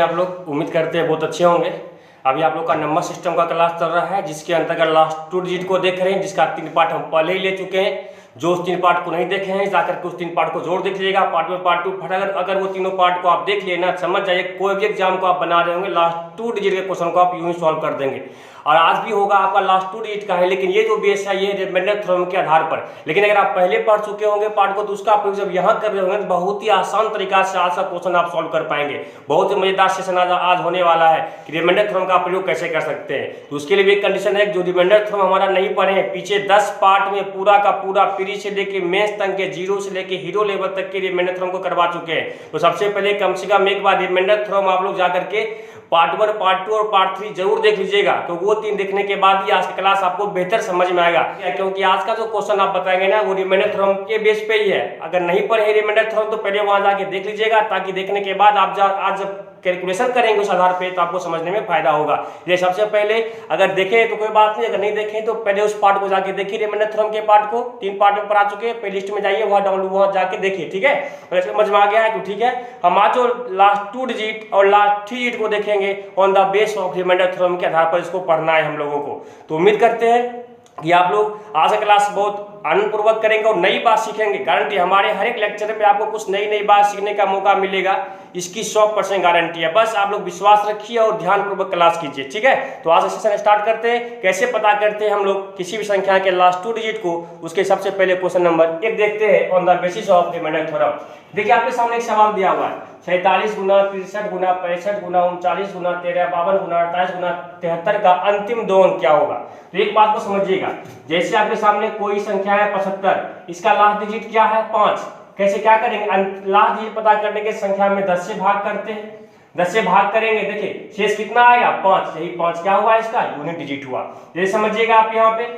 आप लोग? उम्मीद करते हैं बहुत अच्छे होंगे। अभी आप लोग का नंबर सिस्टम का क्लास चल रहा है, जिसके अंतर्गत लास्ट 2 डिजिट को देख रहे हैं, जिसका 3 पार्ट हम पहले ही ले चुके हैं। जो उस 3 पार्ट को नहीं देखे हैं, जाकर के उस 3 पार्ट को जोड़ देख लीजिएगा, पार्ट 1 पार्ट 2। अगर वो तीनों पार्ट को आप देख लेना, समझ जाइए, कोई भी एग्जाम को आप बना रहे होंगे, लास्ट 2 डिजिट के क्वेश्चन को आप यूं ही सॉल्व कर देंगे। और आज भी होगा आपका लास्ट 2 डिजिट का है, लेकिन ये जो बेस है ये रिमाइंडर थ्योरम के आधार पर। लेकिन अगर आप पहले पढ़ चुके होंगे पार्ट को, तो उसका प्रयोग जब यहाँ कर रहे होंगे तो बहुत ही आसान तरीका से आज का क्वेश्चन आप सॉल्व कर पाएंगे। बहुत ही मजेदार सेशन आज होने वाला है कि रिमाइंडर थ्योरम का प्रयोग कैसे कर सकते हैं। तो उसके लिए भी एक कंडीशन है, जो रिमाइंडर थ्योरम हमारा नहीं पढ़े हैं, पीछे 10 पार्ट में पूरा का पूरा प्री से लेके मेंस तक के, जीरो से लेके हीरो लेवल तक के रिमाइंडर थ्योरम को करवा चुके हैं। तो सबसे पहले कम से कम एक बार रिमाइंडर थ्योरम आप लोग जाकर के पार्ट 1, पार्ट 2 और पार्ट 3 जरूर देख लीजिएगा। तो वो 3 देखने के बाद ही आज की क्लास आपको बेहतर समझ में आएगा, क्योंकि आज का जो क्वेश्चन आप बताएंगे ना, वो रिमाइंडर थ्योरम के बेस पे ही है। अगर नहीं पढ़े रिमाइंडर थ्योरम तो पहले वहां जाके देख लीजिएगा, ताकि देखने के बाद आप आज जब कैलकुलेशन करेंगे उस आधार पे, तो आपको समझने में फायदा होगा। ये सबसे पहले अगर देखें तो कोई बात नहीं, अगर नहीं देखें तो पहले उस पार्ट को जाके देखिए, रिमाइंडर थ्योरम के पार्ट को 3 पार्ट में पढ़ा चुके हैं, प्लेलिस्ट में जाइए, वहां जाके देखिए, ठीक है। अगर समझ में आ गया है तो ठीक है। हम आज जो लास्ट 2 डिजिट और लास्ट 3 डिजिट को देखेंगे on the base of remainder theorem के आधार पर इसको पढ़ना है हम लोगों को। तो उम्मीद करते हैं कि आप लोग आज का क्लास बहुत आनंदपूर्वक करेंगे और नई बात सीखेंगे। गारंटी हमारे हर एक लेक्चर पे आपको कुछ नई बात सीखने का मौका मिलेगा, इसकी 100% गारंटी है। बस आप लोग विश्वास रखिए और ध्यानपूर्वक क्लास कीजिए, ठीक है। तो आज सेशन स्टार्ट करते हैं। कैसे पता करते हैं हम लोग किसी भी संख्या के लास्ट 2 डिजिट को, उसके सबसे पहले क्वेश्चन नंबर 1 देखते हैं on the basis of remainder theorem. देखिए आपके सामने एक सवाल दिया हुआ है, 47 गुना 63 गुना 65 गुना 39 गुना 13 52 गुना 48 गुना 73 का अंतिम 2 अंक क्या होगा। तो एक बात को समझिएगा, जैसे आपके सामने कोई संख्या है 75, इसका लास्ट डिजिट क्या है 5। कैसे क्या करेंगे, लास्ट डिजिट पता करने के संख्या में 10 से भाग करते हैं, 10 से भाग करेंगे, देखिए शेष कितना आएगा 5। यही 5 क्या हुआ, इसका यूनिट डिजिट हुआ। ये समझिएगा आप यहाँ पे।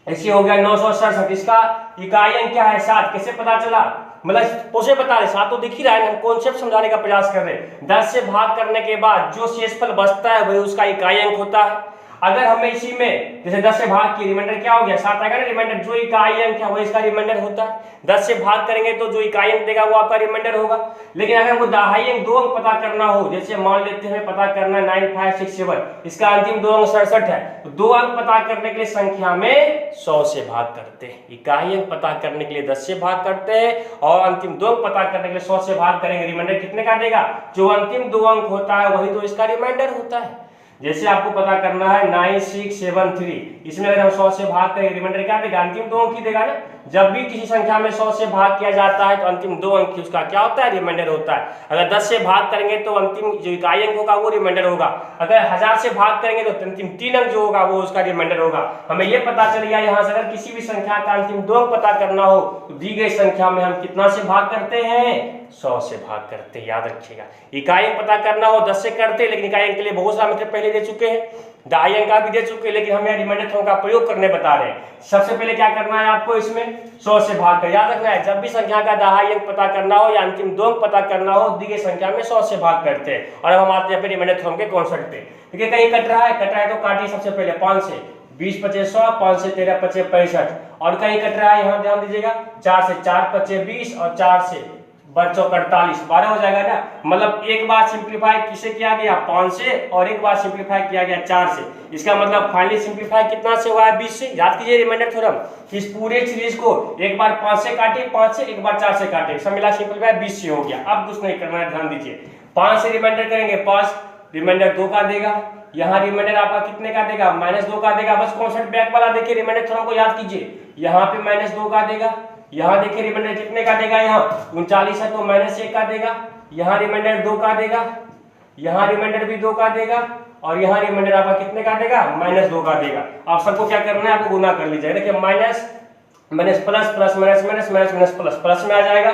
ऐसे हो गया 967, इसका इकाई अंक क्या है 7। कैसे पता चला, मतलब उसे बता रहे, 7 तो दिख ही रहा है, हम कॉन्सेप्ट समझाने का प्रयास कर रहे हैं। 10 से भाग करने के बाद जो शेषफल बचता है वही उसका इकाई अंक होता है। अगर हमें इसी में जैसे 10 से भाग की, रिमाइंडर क्या हो गया 7 आएगा ना, रिमाइंडर जो इकाई अंक है वही इसका रिमाइंडर होता है। 10 से भाग करेंगे तो जो इकाई अंक देगा वो आपका रिमाइंडर होगा। लेकिन अगर वो दहाई अंक 2 अंक पता करना हो, जैसे मान लेते हैं पता करना 9567, इसका अंतिम 2 अंक 67 है, तो 2 अंक पता करने के लिए संख्या में 100 से भाग करते हैं। इकाई अंक पता करने के लिए 10 से भाग करते हैं और अंतिम 2 अंक पता करने के लिए 100 से भाग करेंगे। रिमाइंडर कितने का देगा, जो अंतिम 2 अंक होता है वही तो इसका रिमाइंडर होता है। जैसे आपको पता करना है 9673, इसमें अगर हम 100 से भाग करेंगे, रिमाइंडर क्या देगा, अंतिम 2 अंक ही देगा ना। जब भी किसी संख्या में 100 से भाग किया जाता है तो अंतिम 2 अंक की उसका क्या होता है, रिमाइंडर होता है। अगर 10 से भाग करेंगे तो अंतिम जो इकाई अंक होगा वो रिमाइंडर होगा। अगर 1000 से भाग करेंगे तो अंतिम 3 अंक जो होगा वो उसका रिमाइंडर होगा। हमें यह पता चल गया यहाँ से, अगर किसी भी संख्या का अंतिम 2 अंक पता करना हो तो दी गई संख्या में हम कितना से भाग करते हैं, 100 से भाग करते हैं। याद रखिएगा, इकाई अंक पता करना हो 10 से करते हैं, लेकिन इकाई अंक के लिए बहुत सारे मेथड पहले दे चुके हैं, दहाई अंक का भी दे चुके हैं, लेकिन हम यहाँ रिमाइंडर थ्योरम का प्रयोग करने बता रहे हैं। सबसे पहले क्या करना है आपको, इसमें 100 से भाग कर। याद रखना है, जब भी संख्या का दहाई अंक पता करना हो या अंतिम 2 अंक पता करना हो, दी गई संख्या में 100 से भाग करते हैं। और अब हम आते हैं फिर रिमाइंडर थ्योरम के कॉन्सेप्ट पे। देखिए कहीं कट रहा है तो काटिए सबसे पहले 5 से 20 पचे 100, 5 से 13 पचे 65, और कहीं कट रहा है यहाँ ध्यान दीजिएगा, 4 से 4 पचे 20 और 4 से 48, 12 हो जाएगा ना। मतलब एक बार सिंप्लीफाई किसे किया गया 5 से, और एक बार सिंप्लीफाई किया गया 4 से। इसका मतलब फाइनली सिंप्लीफाई कितना से हुआ है, 20 से। याद कीजिए रिमाइंडर थ्योरम, इस पूरे सीरीज को एक बार 5 से काटे, 5 से, एक बार 4 से काटे, सब मिला सिंप्लीफाई 20 से हो गया। अब कुछ नहीं करना है, ध्यान दीजिए। 5 से रिमाइंडर करेंगे, 5 रिमाइंडर 2 का देगा, यहाँ रिमाइंडर आपका कितने का देगा, -2 का देगा। बस कॉन्सेप्ट बैक वाला देखिए, रिमाइंडर थ्योरम को याद कीजिए। यहाँ पे -2 का देगा, यहाँ देखिए रिमाइंडर कितने का देगा, यहाँ 39 है तो -1 का देगा, यहाँ रिमाइंडर 2 का देगा, यहाँ रिमाइंडर भी 2 का देगा, और यहाँ रिमाइंडर आपका कितने का देगा, -2 का देगा। आप सबको क्या करना है, आपको गुना कर लीजिए। देखिए minus minus plus plus minus minus minus minus plus plus में आ जाएगा।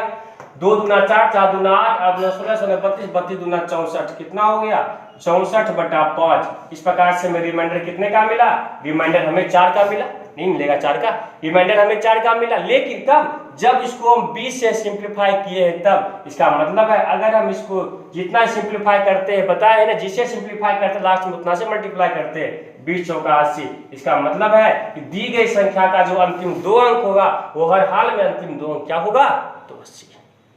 2 दूना 4, 4 दूना 8, 8 दूना 16, 16 32, 32 दूना 64, कितना हो गया 64/5। इस प्रकार से हमें रिमाइंडर कितने का मिला, रिमाइंडर हमें 4 का मिला। नहीं मिलेगा 4 का, रिमाइंडर हमें 4 का मिला, लेकिन कब, जब इसको हम 20 से सिंप्लीफाई किए हैं तब। इसका मतलब है अगर हम इसको जितना सिंप्लीफाई करते हैं, बताया है ना, जिससे सिंप्लीफाई करते हैं लास्ट में उतना से मल्टीप्लाई करते हैं, 20 चौका 80। इसका मतलब है कि दी गई संख्या का जो अंतिम 2 अंक होगा वो हर हाल में अंतिम 2 अंक क्या होगा, तो 80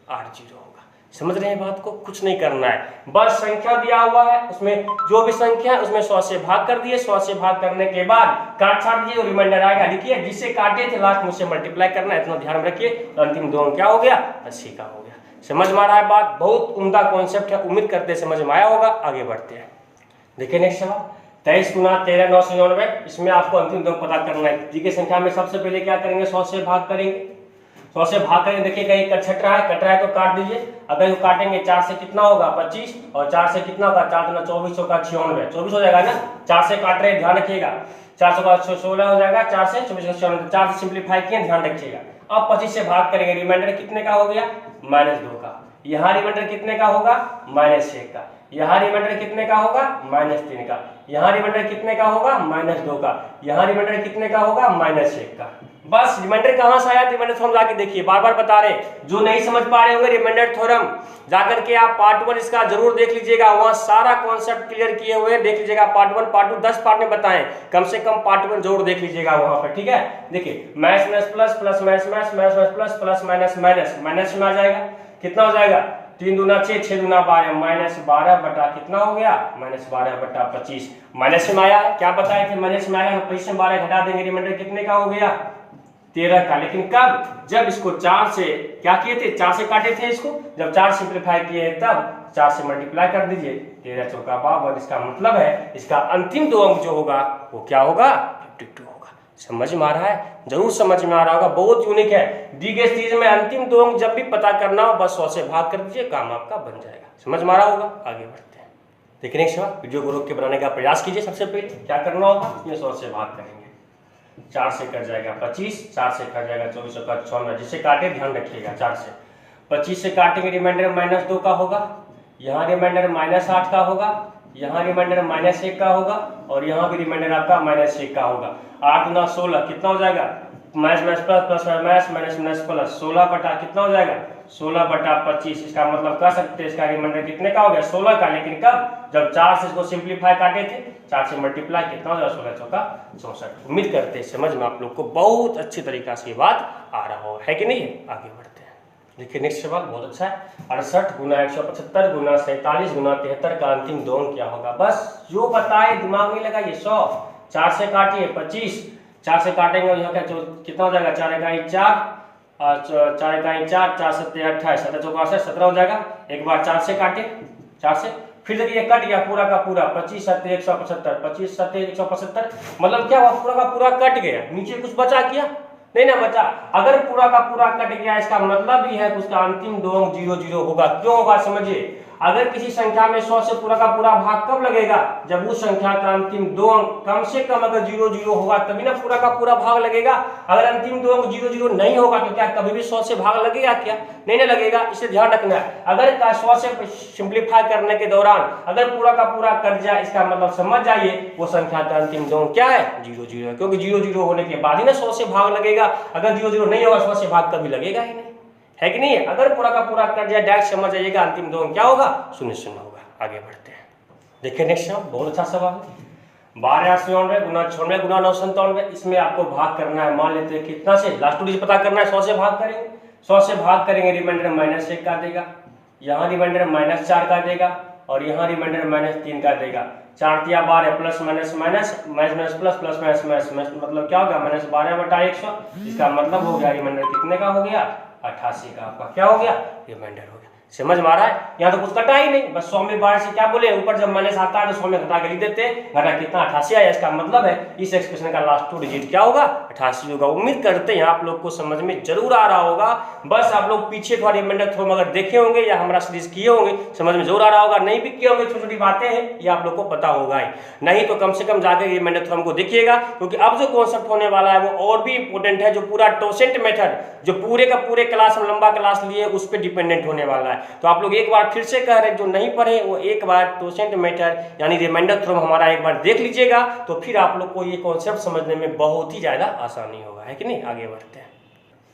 80 होगा। समझ रहे हैं बात को? कुछ नहीं करना है, बस संख्या दिया हुआ है, उसमें जो भी संख्या है उसमें 100 से भाग कर दिए, 100 से भाग करने के बाद काट छाट दिए, रिमाइंडर आएगा। देखिए जिससे काटे थे लास्ट में उससे मल्टीप्लाई करना है, इतना ध्यान रखिए। तो अंतिम दो अंक क्या हो गया? 80 का हो गया। समझ में आ रहा है बात? बहुत उम्दा कॉन्सेप्ट है, उम्मीद करते समझ में आया होगा। आगे बढ़ते हैं, देखिए नेक्स्ट सवाल 23 गुना 13 999। इसमें आपको अंतिम दो पता करना है। जी की संख्या में सबसे पहले क्या करेंगे? 100 से भाग करेंगे। 100 से भाग करेंगे, देखिए कहीं कट रहा है तो काट दीजिए। अगर वो काटेंगे 4 से कितना होगा? 25, और 4 से कितना होगा? 4 दूना 24 का 96, 24 हो जाएगा ना। 4 से काट रहे, ध्यान रखिएगा। 400 का 16 हो जाएगा, 4 से 24 का 96, 4 से सिंप्लीफाई किए, ध्यान रखिएगा। अब 25 से भाग करेंगे, रिमाइंडर कितने का हो गया? -2 का। यहाँ रिमाइंडर कितने का होगा? -1 का। यहाँ रिमाइंडर कितने का होगा? -3 का। यहाँ रिमाइंडर कितने का होगा? -2 का। यहाँ रिमाइंडर कितने का होगा? -1 का। बस रिमाइंडर कहां से आया? रिमाइंडर थ्योरम जाके देखिए, बार बार बता रहे, जो नहीं समझ पा रहे होंगे रिमाइंडर थ्योरम जाकर के आप पार्ट 1 इसका जरूर देख लीजिएगा, वहां सारा कॉन्सेप्ट क्लियर किए हुए हैं। देख लीजिएगा पार्ट 1 पार्ट 2 10 पार्ट में बताएं, कम से कम पार्ट 1 जरूर देख लीजिएगा वहां पर, ठीक है। देखिए minus minus plus plus minus minus minus plus plus minus minus minus में आ जाएगा, कितना हो जाएगा? 3 दूना 6, 6 दूना 12, -12 बटा कितना हो गया? -12 बटा 25। माइनस में आया, क्या बताए थे? माइनस में आया, 25 में 12 घटा देंगे, रिमाइंडर कितने का हो गया? 13 का। लेकिन कब? जब इसको 4 से क्या किए थे? 4 से काटे थे इसको, जब 4 सिंप्लीफाई किए तब 4 से मल्टीप्लाई कर दीजिए, 13 चौका 52। इसका मतलब है इसका अंतिम दो अंक जो होगा वो क्या होगा? 52 होगा। समझ में आ रहा है? जरूर समझ में आ रहा होगा, बहुत यूनिक है। दी गई चीज में अंतिम दो अंक जब भी पता करना हो बस 100 से भाग कर दीजिए, काम आपका बन जाएगा। समझ में आ रहा होगा? आगे बढ़ते हैं, देखिए नेक्स्ट सवाल। वीडियो को रोक के बनाने का प्रयास कीजिए। सबसे पहले क्या करना होगा? इसमें 100 से भाग करेंगे, 4 से कट जाएगा 25, 4 से कट जाएगा 24 का 96, जिससे काटे ध्यान रखिएगा। 4 से 25 से काटेंगे, रिमाइंडर -2 का होगा, यहाँ रिमाइंडर -8 का होगा, यहाँ रिमाइंडर -1 का होगा, और यहाँ भी रिमाइंडर आपका -1 का होगा। 8 गुना 16 कितना हो जाएगा? Minus minus plus plus minus minus minus plus 16 बटा कितना हो जाएगा? 16 बटा 25। इसका मतलब कह सकते हैं इसका रिमाइंडर कितने का हो गया? 16 का। लेकिन कब? जब 4 से इसको सिंप्लीफाई काटे थे, 4 से मल्टीप्लाई कितना हो जाएगा? 16 चौका 64। उम्मीद करते हैं समझ में आप लोग को बहुत अच्छी तरीका से ये बात आ रहा हो, है कि नहीं? आगे बढ़ते हैं, देखिए नेक्स्ट सवाल बहुत अच्छा है। 68 गुना 175 गुना 47 गुना 73 का अंतिम दो अंक क्या होगा? बस जो बताए दिमाग में लगाइए। 100, 4 से काटिए 25, 4 से काटेंगे यहाँ का कितना हो जाएगा? 4 इकाई 4, 4 इकाई 4, 4 सत्ते 28, 7 चौका 17 हो जाएगा। एक बार 4 से काटे, 4 से, फिर देखिए कट गया पूरा का पूरा, 25 सत्ते 175, 25 सत्ते 175, मतलब क्या हुआ? पूरा का पूरा कट गया, नीचे कुछ बचा क्या? नहीं ना बचा। अगर पूरा का पूरा कट गया इसका मतलब ही है कि उसका अंतिम दो अंक 0 0 होगा। क्यों होगा समझिए, अगर किसी संख्या में 100 से पूरा का पूरा भाग कब लगेगा? जब उस संख्या का अंतिम दो अंक कम से कम अगर 0 0 होगा तभी ना पूरा का पूरा भाग लगेगा। अगर अंतिम दो अंक 0 0 नहीं होगा तो क्या कभी भी 100 से भाग लगेगा क्या? नहीं ना लगेगा। इसे ध्यान रखना है। अगर 100 से सिंप्लीफाई करने के दौरान अगर पूरा का पूरा कट जाए, इसका मतलब समझ जाइए वो संख्या का अंतिम दो अंक क्या है? 0 0 है, क्योंकि 0 0 होने के बाद ही ना 100 से भाग लगेगा। अगर 0 0 नहीं होगा 100 से भाग कभी लगेगा ही नहीं, है कि नहीं? अगर पूरा का पूरा कट जाए डायरेक्ट समझ जाइएगा अंतिम दो अंक क्या होगा? 0 0 होगा। आगे बढ़ते हैं, देखिए नेक्स्ट सवाल बहुत अच्छा सवाल है। 12 गुना 96 गुना 997, इसमें आपको भाग करना है। मान लेते हैं कितना से? लास्ट डिजिट पता करना है। 100 से भाग करेंगे, 100 से भाग करेंगे, रिमाइंडर -1 का देगा, यहाँ रिमाइंडर -4 का देगा, और यहाँ रिमाइंडर -3 का देगा। 4 तिया 12 plus minus minus minus minus plus plus minus minus minus, मतलब क्या होगा? -12 बटा 100। इसका मतलब हो गया रिमाइंडर कितने का हो गया? 88 का आपका क्या हो गया? रिमाइंडर हो गया। समझ में आ रहा है? यहाँ तो कुछ कटा ही नहीं, बस 100 में 12 से क्या बोले, ऊपर जब माइनस आता है तो 100 में घटा के लिख देते, घटा कितना? 88 आया। इसका मतलब है इस एक्सप्रेशन का लास्ट 2 डिजिट क्या होगा? 88 होगा। उम्मीद करते हैं आप लोग को समझ में जरूर आ रहा होगा। बस आप लोग पीछे थोड़ा रिमाइंडर थ्योरम अगर देखे होंगे या हमारा सीरीज किए होंगे समझ में जरूर आ रहा होगा। नहीं भी किए होंगे, छोटी छोटी बातें हैं ये आप लोग को पता होगा ही। नहीं तो कम से कम जाकर रिमाइंडर थ्योरम को देखिएगा, क्योंकि अब जो कॉन्सेप्ट होने वाला है वो और भी इंपॉर्टेंट है। जो पूरा टोसेंट मेथड, जो पूरे का पूरे क्लास हम लंबा क्लास लिए उस पर डिपेंडेंट होने वाला है। तो आप लोग एक बार फिर से कह रहे हैं, जो नहीं पढ़े वो एक बार टोसेंट मेथड यानी रिमाइंडर थ्योरम हमारा एक बार देख लीजिएगा, तो फिर आप लोग को ये कॉन्सेप्ट समझने में बहुत ही ज्यादा आसानी होगा, है कि नहीं? आगे बढ़ते हैं,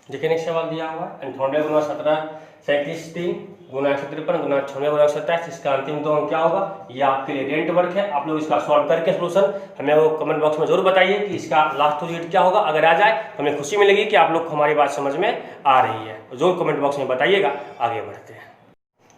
देखिए नेक्स्ट सवाल दिया हुआ है। 98 गुना 17 37 3 गुना 153 गुना 96 गुना 27, इसका अंतिम दो अंक क्या होगा? ये आपके लिए रेंट वर्क है। आप लोग इसका सॉल्व करके सोल्यूशन हमें वो कमेंट बॉक्स में जरूर बताइए कि इसका लास्ट डिजिट क्या होगा। अगर आ जाए तो हमें खुशी मिलेगी कि आप लोग को हमारी बात समझ में आ रही है। जरूर कमेंट बॉक्स में बताइएगा। आगे बढ़ते हैं,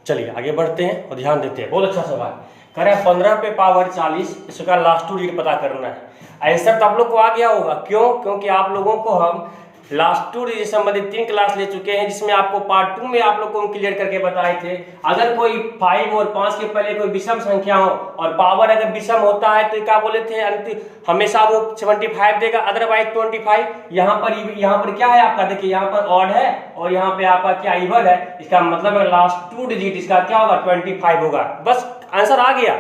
चलिए आगे बढ़ते हैं और ध्यान देते हैं। बहुत अच्छा सवाल कह रहा है 15 पे पावर 40, इसका लास्ट टू डिजिट पता करना है। आंसर तो आप लोग को आ गया होगा, क्यों? क्योंकि आप लोगों को हम लास्ट टू डिजिट संबंधित 3 क्लास ले चुके हैं, जिसमें आपको पार्ट 2 में आप लोग को क्लियर करके बताए थे। अगर कोई 5 और 5 के पहले कोई विषम संख्या हो और पावर अगर विषम होता है तो क्या बोले थे, अंतिम हमेशा वो 75 देगा, अदरवाइज 25। यहाँ पर क्या है आपका, देखिए यहाँ पर ऑड है और यहाँ पे आपका क्या इवन है। इसका मतलब लास्ट टू डिजिट इसका क्या होगा, 25 होगा। बस आंसर आ गया,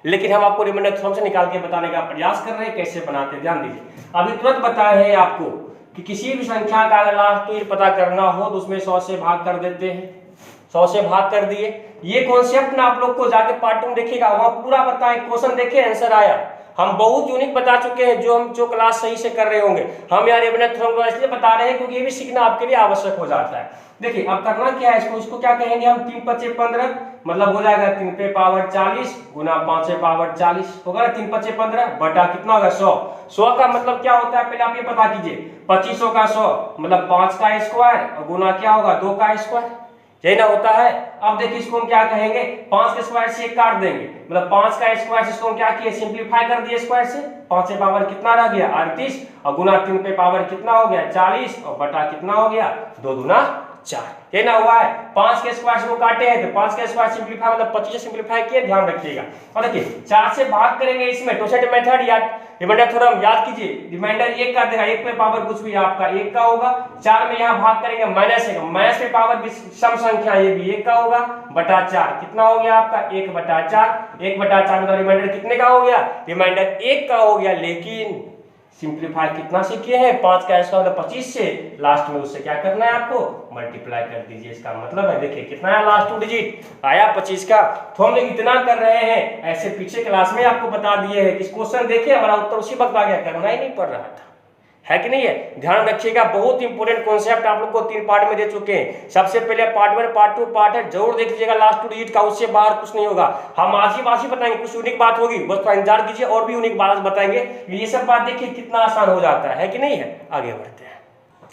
लेकिन हम आपको रिमाइंडर थ्योरम से निकाल के बताने का प्रयास कर रहे हैं कैसे बनाते हैं। ध्यान दीजिए, अभी तुरंत बताए हैं आपको कि किसी भी संख्या का अगर लास्ट टू डिजिट पता करना हो तो उसमें 100 से भाग कर देते हैं। 100 से भाग कर दिए। ये कॉन्सेप्ट ना आप लोग को जाके पार्ट 2 में देखिएगा, वहां पूरा बताएं, क्वेश्चन देखे, आंसर आया। हम बहुत यूनिक बता चुके हैं जो क्लास सही से कर रहे होंगे। हम यार रिमाइंडर थ्योरम इसलिए बता रहे हैं क्योंकि ये भी सीखना आपके लिए आवश्यक हो जाता है। देखिए अब करना क्या है, इसको क्या कहेंगे हम, 3 × 5 = 15, मतलब हो जाएगा 3 पे पावर 40 गुना 5 पे पावर 40 होगा ना। 3 × 5 = 15 बटा कितना होगा 100। 100 का मतलब क्या होता है पहले आप ये पता कीजिए, 2500 का 100 मतलब 5 का स्क्वायर और गुना क्या होगा 2 का स्क्वायर, यही ना होता है। अब देखिए इसको हम क्या कहेंगे, 5 के स्क्वायर से 1 काट देंगे, मतलब 5 का स्क्वायर से इसको हम क्या किए, सिंप्लीफाई कर दिए स्क्वायर से। 5 से पावर कितना रह गया 38 और गुना 3 पे पावर कितना हो गया 40 और बटा कितना हो गया 2 दूना 4, ये ना हुआ है। 5 के स्क्वायर से वो काटे हैं तो 5 के स्क्वायर सिंप्लीफाई मतलब 25 से सिंप्लीफाई किए, ध्यान रखिएगा। और देखिए 4 से भाग करेंगे इसमें टोसेट मेथड या रिमाइंडर थ्योरम याद कीजिए। रिमाइंडर 1 का देगा, 1 पे पावर कुछ भी आपका 1 का होगा। 4 में यहाँ भाग करेंगे -1, माइनस पे पावर सम संख्या ये भी 1 का होगा बटा 4 कितना हो गया आपका 1/4। 1/4 मतलब रिमाइंडर कितने का हो गया, रिमाइंडर 1 का हो गया। लेकिन सिंप्लीफाई कितना से किए हैं, 5 का स्क्वायर मतलब 25 से, लास्ट में उससे क्या करना है आपको मल्टीप्लाई कर दीजिए। इसका मतलब है देखिए कितना है लास्ट टू डिजिट आया 25 का। तो हम लोग इतना कर रहे हैं, ऐसे पीछे क्लास में आपको बता दिए हैं कि क्वेश्चन देखिए हमारा उत्तर उसी वक्त आ गया, करना ही नहीं पड़ रहा था, है कि नहीं है। ध्यान रखिएगा, बहुत इंपोर्टेंट कॉन्सेप्ट आप लोग को 3 पार्ट में दे चुके हैं। सबसे पहले पार्ट 1 पार्ट 2 पार्ट है, जरूर देख लीजिएगा लास्ट टू डिजिट का, उससे बाहर कुछ नहीं होगा। हम आज ही बताएंगे, कुछ यूनिक बात होगी, बस थोड़ा इंतजार कीजिए, और भी यूनिक बात बताएंगे। ये सब बात देखिए कितना आसान हो जाता है कि नहीं है। आगे बढ़ते हैं,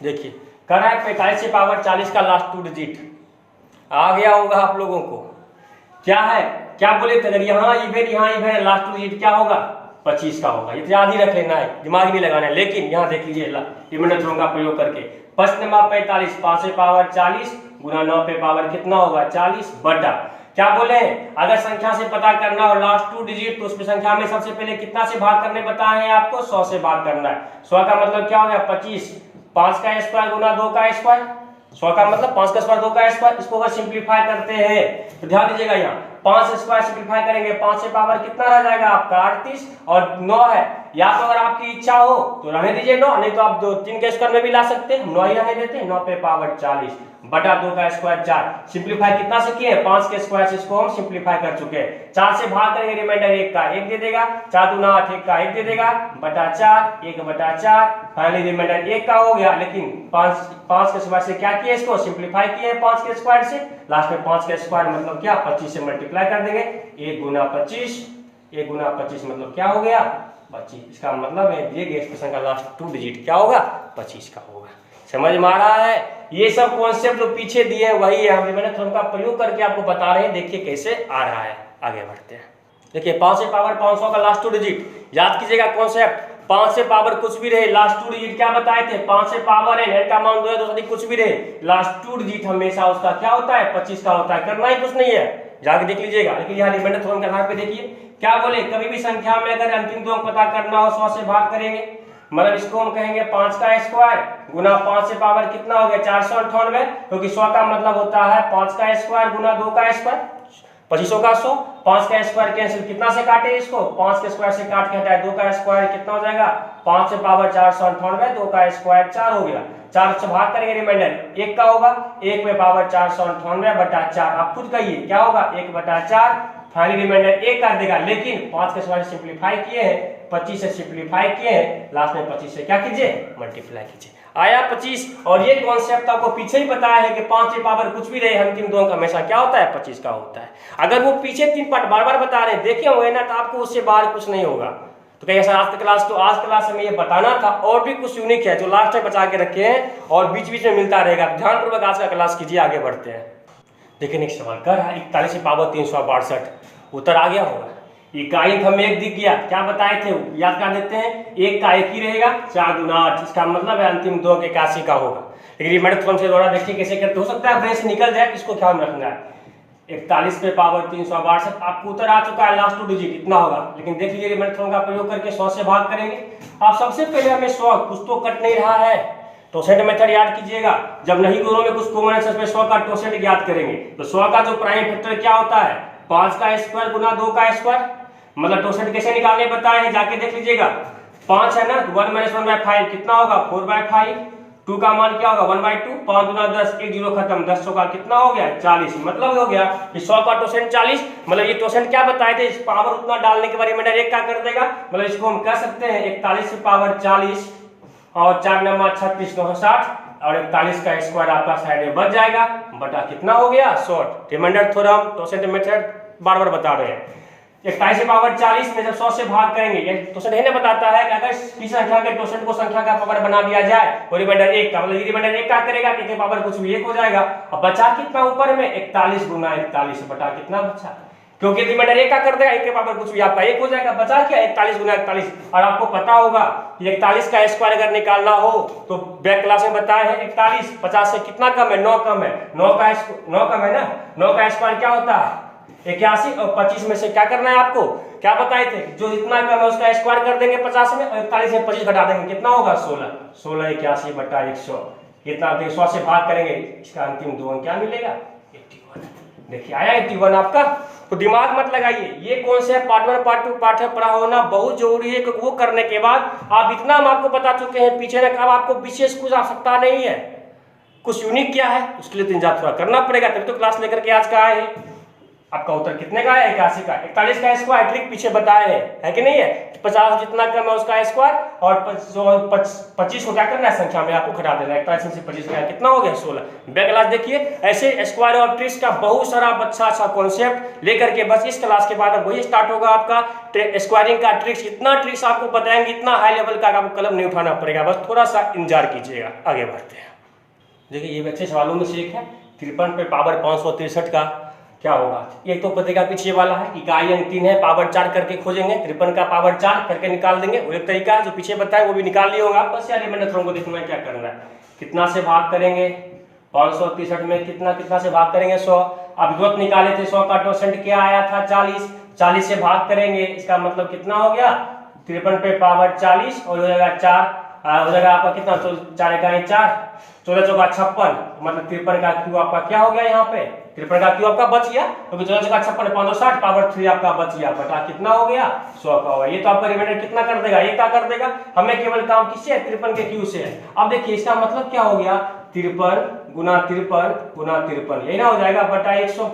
देखिए कह रहा है 45 से पावर 40 का लास्ट टू डिजिट आ गया होगा आप लोगों को। क्या है, क्या बोले थे, अगर यहाँ इवन लास्ट टू डिजिट क्या होगा 25 का होगा। ये याद ही रख लेना है, दिमाग नहीं लगाना है। लेकिन यहाँ देख लीजिए रिमाइंडर थ्योरम का प्रयोग करके, प्रश्न नंबर 45 5 से पावर 40 गुना 9 पे पावर कितना होगा 40 बटा क्या बोले हैं, अगर संख्या से पता करना हो लास्ट टू डिजिट तो उसमें संख्या में सबसे पहले कितना से भाग करने बताए हैं आपको, 100 से भाग करना है। 100 का मतलब क्या हो गया 25, 5 का स्क्वायर गुना 2 का स्क्वायर, 100 का मतलब 5 का स्क्वायर 2 का स्क्वायर। इसको अगर सिंप्लीफाई करते हैं तो ध्यान दीजिएगा, यहाँ 5 स्क्वायर सिंप्लीफाई करेंगे 5 से पावर कितना रह जाएगा आपका 38 और 9 है। या तो अगर आपकी इच्छा हो तो रहने दीजिए 9, नहीं तो आप 3 के स्क्वायर में भी ला सकते हैं, 9 ही रहने देते हैं। 9 पे पावर 40 बटा 2 का स्क्वायर 4। सिंप्लीफाई कितना से किए, 5 के स्क्वायर से इसको हम सिंप्लीफाई कर चुके हैं। 4 से भाग करेंगे रिमाइंडर 1 का 1 दे देगा, 4 दूना 8 1 का 1 दे देगा बटा 4 1/4। फाइनली रिमाइंडर 1 का हो गया। लेकिन 5 के स्क्वायर से क्या किया, इसको सिंप्लीफाई किए 5 के स्क्वायर से, लास्ट में 5 के स्क्वायर मतलब क्या 25 से मल्टीप्लाई कर देंगे। 1 गुना 25 मतलब क्या हो गया 25। इसका मतलब है दिए गए एक्सप्रेशन का लास्ट टू डिजिट क्या होगा 25 का होगा। समझ में आ रहा है। ये सब कॉन्सेप्ट जो पीछे दिए हैं वही है, हम रिमाइंडर थ्योरम का प्रयोग करके आपको बता रहे हैं। देखिए कैसे आ रहा है, आगे बढ़ते हैं। देखिए 5 से पावर 500 का लास्ट टू डिजिट याद कीजिएगा कॉन्सेप्ट। 5 से पावर कुछ भी रहे, लास्ट टू डिजिट क्या बताए थे, 5 से पावर है नेट का मान 2 है, 2 से अधिक कुछ भी रहे, लास्ट टू डिजिट हमेशा उसका क्या होता है 25 का होता है। करना ही कुछ नहीं है, जाके देख लीजिएगा। लेकिन यहाँ रिमाइंडर थ्योरम के आधार पे देखिए क्या बोले, कभी भी संख्या में अगर अंतिम दो अंक पता करना हो 100 से भाग करेंगे, मतलब इसको हम कहेंगे 5 का स्क्वायर गुना 5 से पावर कितना हो गया 498, क्योंकि 100 का मतलब होता है 5 का स्क्वायर गुना 2 का स्क्वायर, 2500 का 100। 5 का स्क्वायर कैंसिल, कितना से काटे इसको, 5 के स्क्वायर से काट के हटाए 2 का स्क्वायर कितना हो जाएगा 5 से पावर 498, 2 का स्क्वायर 4 हो गया। 4 से भाग करेंगे रिमाइंडर 1 का होगा, 1 में पावर 498 बटा 4। आप खुद कहिए क्या होगा 1/4। फाइनली रिमाइंडर 1 कर देगा। लेकिन 5 के स्क्वायर सिंप्लीफाई किए हैं, 25 से सिंप्लीफाई किए हैं, लास्ट में 25 से क्या कीजिए मल्टीप्लाई कीजिए, आया 25। और ये कॉन्सेप्ट आपको पीछे ही बताया है कि 5 से पावर कुछ भी रहे अंतिम दो अंक हमेशा क्या होता है 25 का होता है। अगर वो पीछे 3 पार्ट बार बार बता रहे हैं देखे होंगे ना, तो आपको उससे बाहर कुछ नहीं होगा। तो कहीं ऐसा आज क्लास, तो आज क्लास में ये बताना था। और भी कुछ यूनिक है जो लास्ट में बचा के रखे हैं और बीच बीच में मिलता रहेगा। ध्यानपूर्वक आज का क्लास कीजिए, आगे बढ़ते हैं। देखिए नेक्स्ट सवाल कर रहा है 41 की पावर 362, उत्तर आ गया होगा। इकाई हमें एक दिख गया, क्या बताए थे याद कर देते हैं, एक का एक ही रहेगा, 4 दूना 8, इसका मतलब है अंतिम दो के 81 का होगा। लेकिन रिमाइंडर तुरंत से दोबारा देखिए कैसे करते, हो सकता है ब्रेन से निकल जाए, इसको ख्याल में रखना है। 41 पे पावर 362, आपको उत्तर आ चुका है, लास्ट 2 डिजिट इतना होगा। लेकिन देख लीजिए रिमाइंडर थ्योरम का प्रयोग करके 100 से भाग करेंगे। आप सबसे पहले हमें 100, कुछ तो कट नहीं रहा है, टोसेंट मेथड याद कीजिएगा। जब नहीं दोनों में कुछ कॉमन है, 100 का टोसेंट ज्ञात करेंगे। तो 100 का जो प्राइम फैक्टर क्या होता है, 5 का स्क्वायर गुना 2 का स्क्वायर, मतलब टोसेंट कैसे निकालने बताए हैं, जाके देख लीजिएगा। 5 है ना, 1 - 1/5 कितना होगा, 4/5। 2 का मान क्या होगा, 1/2, 5 दूना 10, 1 0 खत्म, 10 का कितना हो गया, 40। मतलब हो गया कि 100 का टोसेंट 40, मतलब ये टोसेंट क्या बताए थे, इस पावर उतना डालने के बाद रिमाइंडर 1 का कर देगा। मतलब इसको हम कह सकते हैं 41 की पावर 40 और 4 × 36 960 और 41 का स्क्वायर आपका साइड में बच जाएगा, बटा कितना हो गया 100। रिमाइंडर थ्योरम टोसेंट मेथड बार बार बता रहे हैं। 41 की पावर 40 में जब 100 से भाग करेंगे, ये टोसेंट है ना बताता है कि अगर किसी संख्या के टोसेंट को संख्या का पावर बना दिया जाए और रिमाइंडर 1 का, मतलब ये रिमाइंडर 1 का करेगा कि पावर कुछ भी 1 हो जाएगा। अब बचा कितना ऊपर में, 41 गुना 41 बटा कितना बचा, क्योंकि रिमाइंडर 1 का कर देगा, 1 के पावर कुछ भी आपका 1 हो जाएगा। बचा क्या, 41 गुना 41। और आपको पता होगा 41 का स्क्वायर अगर निकालना हो तो बैक क्लास में बताया है 41 50 से कितना कम है, 9 कम है, 9 कम है ना, 9 का स्क्वायर क्या होता है 81 और 25 में से क्या करना है आपको, क्या बताए थे, जो जितना कम है उसका स्क्वायर कर देंगे 50 में, और 41 में 25 घटा देंगे, कितना होगा 16। 16 81 बटा 100, कितना 100 से भाग करेंगे, इसका अंतिम दो अंक क्या मिलेगा 81। देखिए आया 81 आपका। तो दिमाग मत लगाइए, ये कौन से पार्ट 1 पार्ट 2 पार्ट है पढ़ा होना बहुत जरूरी है, क्योंकि वो करने के बाद आप इतना हम आपको बता चुके हैं पीछे ना, अब आपको विशेष कुछ आवश्यकता नहीं है, कुछ यूनिक क्या है उसके लिए 3 थोड़ा करना पड़ेगा, तभी तो क्लास लेकर के आज का आए हैं। आपका उत्तर कितने का है 81 का। 41 का स्क्वायर ट्रिक पीछे बताए है कि नहीं है, 50 जितना कम है उसका स्क्वायर और 25 को क्या करना है संख्या में आपको घटा देना है, 41 से 25 का कितना हो गया 16। बैक क्लास देखिए, ऐसे स्क्वायर और ट्रिक्स का बहुत सारा अच्छा कॉन्सेप्ट लेकर के बस इस क्लास के बाद वही स्टार्ट होगा आपका स्क्वायरिंग का ट्रिक्स। इतना ट्रिक्स आपको बताएंगे, इतना हाई लेवल का आपको कलम नहीं उठाना पड़ेगा, बस थोड़ा सा इंतजार कीजिएगा। आगे बढ़ते हैं, देखिए ये अच्छे सवालों में से एक है, 53 पे पावर 563 का क्या होगा। एक तो पतेगा पीछे वाला है, इकाई अंक 3 है, पावर 4 करके खोजेंगे, 53 का पावर 4 करके निकाल देंगे। वो एक तरीका है जो पीछे बताया वो भी निकाल लिए होगा, बस यार रिमाइंडर थ्योरम को देखना है क्या करना है। कितना से भाग करेंगे 563 में, कितना से भाग करेंगे 100। अब तुरंत निकाले थे 100 का टोसेंट क्या आया था 40 से भाग करेंगे, इसका मतलब कितना हो गया 53 पे पावर 40 और हो जाएगा 4, हो जाएगा आपका कितना 4 इकाई 4, 14 चौका 56, मतलब 53 का क्यू आपका क्या हो गया यहाँ पे, 53 का क्यू आपका बच गया, क्योंकि 14 चौका 56 560 पावर 3 आपका बच गया, बटा कितना हो गया 100 का होगा। ये तो आपका रिमाइंडर कितना कर देगा, ये क्या कर देगा, हमें केवल काम किससे है 53 के क्यू से है। अब देखिए इसका मतलब क्या हो गया 53 गुना 53 गुना 53, यही ना हो जाएगा बटा 100,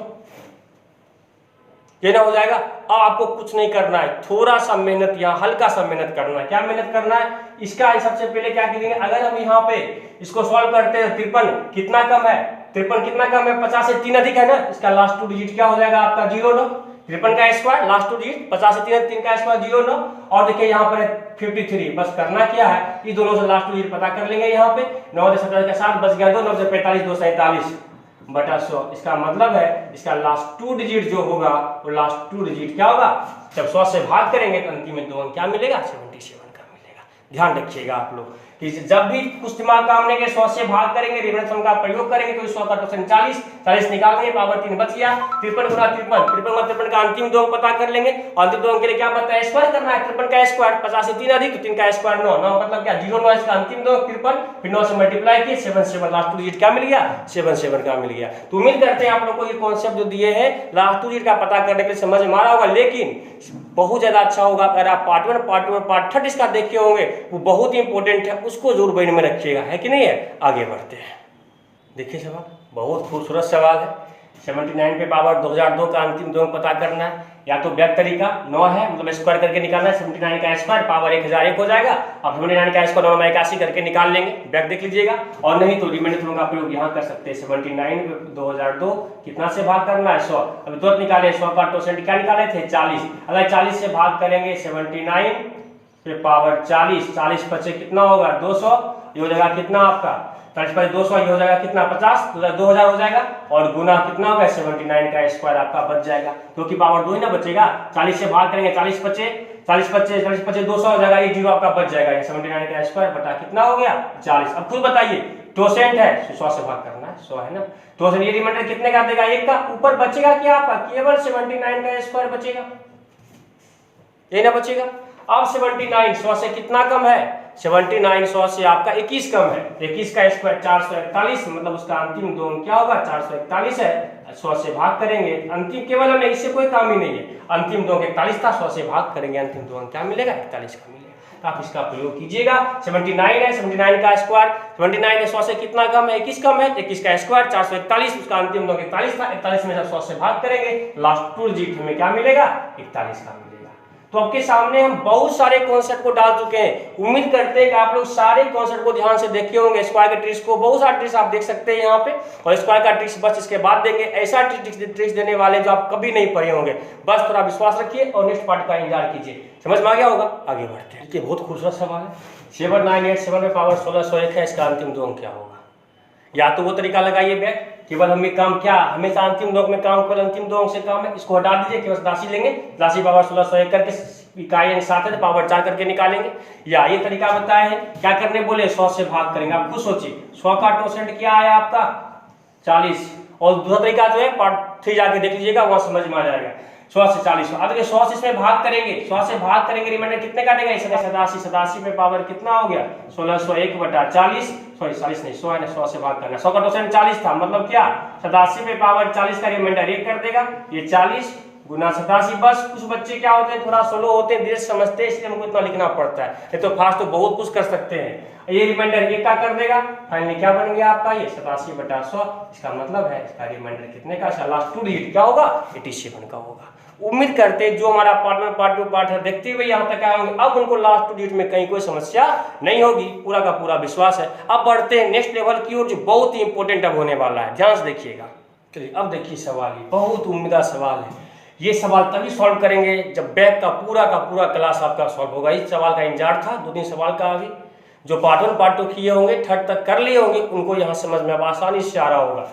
ये ना हो जाएगा। अब आपको कुछ नहीं करना है, थोड़ा सा मेहनत, यहाँ हल्का सा मेहनत करना है। क्या मेहनत करना है, इसका सबसे पहले क्या करेंगे, अगर हम यहाँ पे इसको सॉल्व करते हैं 53 कितना कम है, 53 कितना कम है 50 से 3 अधिक है ना, इसका लास्ट 2 डिजिट क्या हो जाएगा आपका 09, 53 का स्क्वायर लास्ट 2 डिजिट 50 से 3 का स्क्वायर 09, और देखिए यहाँ पर 53। बस करना क्या है, इस दोनों से लास्ट 2 डिजिट पता कर लेंगे, यहाँ पे 9 से 17 के साथ बच गया 2, 9 से 45 2 47 बटा 100। इसका मतलब है इसका लास्ट 2 डिजिट जो होगा वो लास्ट 2 डिजिट क्या होगा, जब 100 से भाग करेंगे तो अंतिम में 2 अंक क्या मिलेगा 77 का मिलेगा। ध्यान रखिएगा आप लोग कि जब भी कुछ दिमाग काम लेंगे 100 से भाग करेंगे, रिमाइंडर थ्योरम का प्रयोग करेंगे तो 100 का टोसेंट 40 निकालेंगे, पावर 3 बच गया, 53 गुना 53 का अंतिम 2 अंक पता कर लेंगे। अंतिम 2 अंक के लिए क्या पता है स्क्वायर करना है, 53 का स्क्वायर 50 से 3 अधिक तो 3 का स्क्वायर 9 मतलब क्या 09, इसका अंतिम 2 53, फिर 9 से मल्टीप्लाई किए 77, लास्ट 2 डिजिट क्या मिल गया 77 का मिल गया। तो उम्मीद करते हैं आप लोग को ये कॉन्सेप्ट जो दिए हैं लास्ट 2 डिजिट का पता करने के लिए समझ में आ रहा होगा, लेकिन बहुत ज्यादा अच्छा होगा अगर आप पार्ट 1 पार्ट 2 और पार्ट 3 इसका देखे होंगे, वो बहुत ही इंपॉर्टेंट है, उसको जरूर ब्रेन में रखिएगा, है कि नहीं है। आगे बढ़ते हैं, देखिए सवाल बहुत खूबसूरत सवाल है। 79 पे पावर 2002 का अंतिम 2 अंक पता करना है, या तो बैक तरीका 9 है मतलब स्क्वायर करके निकालना है, 79 का स्क्वायर पावर 1001 हो जाएगा, अब 79 का स्क्वायर 9 में 81 करके निकाल लेंगे, बैक देख लीजिएगा, और नहीं तो रिमाइंडर थ्योरम का प्रयोग यहाँ कर सकते हैं। 79 2002 कितना से भाग करना है 100, अभी तुरंत निकाले 100 का टोसेंट क्या निकाले थे 40, अगर 40 से भाग करेंगे 79 पे पावर 40 बचे कितना होगा 200, ये हो जाएगा कितना आपका 40 पर 200, ये हो जाएगा कितना 50, 2000 हो जाएगा, और गुना कितना होगा 79 का स्क्वायर आपका बच जाएगा, क्योंकि पावर 2 ही ना बचेगा। 40 से भाग करेंगे, 40 पचे 200 हो जाएगा, ये जीरो आपका बच जाएगा। 79 का स्क्वायर बटा कितना हो गया 40। अब खुद बताइए, टोसेंट है 100 से भाग करना है, 100 है ना, तो ये रिमाइंडर कितने का देगा, 1 का। ऊपर बचेगा क्या आपका, केवल 79 का स्क्वायर बचेगा, ये ना बचेगा। अब 79 100 से कितना कम है, 79 100 से आपका 21 कम है, 21 का स्क्वायर 441, मतलब उसका अंतिम दो अंक क्या होगा 441 है। 100 से भाग करेंगे, अंतिम केवल हमें इससे कोई काम ही नहीं है, अंतिम दो अंक 41 था, 100 से भाग करेंगे, अंतिम दो अंक क्या मिलेगा 41 का मिलेगा। तो आप इसका प्रयोग कीजिएगा। 79 है, 79 का स्क्वायर, 79 है 100 से कितना कम है 21 कम है, 21 का स्क्वायर 441, उसका अंतिम दो 41 था, 41 में जब 100 से भाग करेंगे, लास्ट टू डिजिट हमें क्या मिलेगा 41 का मिलेगा। तो आपके सामने हम बहुत सारे कॉन्सेप्ट को डाल चुके हैं, उम्मीद करते हैं कि आप लोग सारे कॉन्सेप्ट को ध्यान से देखे होंगे। स्क्वायर के ट्रिक्स को, बहुत सारे ट्रिक्स आप देख सकते हैं यहाँ पे, और स्क्वायर का ट्रिक्स बस इसके बाद देंगे, ऐसा ट्रिक्स देने वाले जो आप कभी नहीं पढ़े होंगे। बस थोड़ा विश्वास रखिए और नेक्स्ट पार्ट का इंतजार कीजिए। समझ में आ गया होगा, आगे बढ़ते हैं। बहुत खूबसूरत सवाल है, 7987 में पावर 1601 है, इसका अंतिम दो अंक क्या होगा। या तो वो तरीका लगाइए बैक, केवल हमें काम क्या, हमेशा अंतिम दो अंक में काम, केवल अंतिम दो अंक से काम है, इसको हटा दीजिए, केवल राशि लेंगे, राशि पावर 1601 करके इकाई अंक 7 है, पावर 4 करके निकालेंगे। या ये तरीका बताए हैं, क्या करने बोले 100 से भाग करेंगे। आप खुद सोचिए 100 का टोसेंट क्या है आपका 40, और दूसरा तरीका जो है पार्ट 3 जाके देख लीजिएगा, वहां समझ में आ जाएगा। 100 से 40, अब देखिए 100 से इसमें भाग करेंगे, 100 से भाग करेंगे, रिमाइंडर कितने का देगा 87, 87 में पावर कितना हो गया 1601 बटा 40, सॉरी 40 नहीं 100 है ना, 100 से भाग करना, 100 का टोसेंट 40 था, मतलब क्या 87 में पावर 40 का रिमाइंडर 1 कर देगा, ये 40 गुना 87। बस कुछ बच्चे क्या होते हैं थोड़ा स्लो होते हैं, धीरे समझते हैं, इसलिए हमको इतना लिखना पड़ता है, ये तो फास्ट तो बहुत कुछ कर सकते हैं। ये रिमाइंडर 1 का कर देगा, फाइनली क्या बन गया आपका ये 87 बटा 100, इसका मतलब है इसका रिमाइंडर कितने का, लास्ट टू डिजिट क्या होगा 87 का होगा। उम्मीद करते हैं जो हमारा पार्ट में पार्ट 2 पार्ट है देखते हुए यहाँ तक आए होंगे, अब उनको लास्ट टू डिजिट में कहीं कोई समस्या नहीं होगी, पूरा का पूरा विश्वास है। अब बढ़ते हैं नेक्स्ट लेवल की ओर, जो बहुत ही इंपॉर्टेंट अब होने वाला है, ध्यान से देखिएगा। चलिए अब देखिए सवाल, ये बहुत उम्मीदा सवाल है, ये सवाल तभी सॉल्व करेंगे जब बैक का पूरा क्लास आपका सॉल्व होगा। इस सवाल का इंतजार था 2 दिन सवाल का, अभी जो पार्ट 1 पार्ट 2 किए होंगे, थर्ड तक कर लिए होंगे, उनको यहाँ समझ में अब आसानी से आ रहा होगा।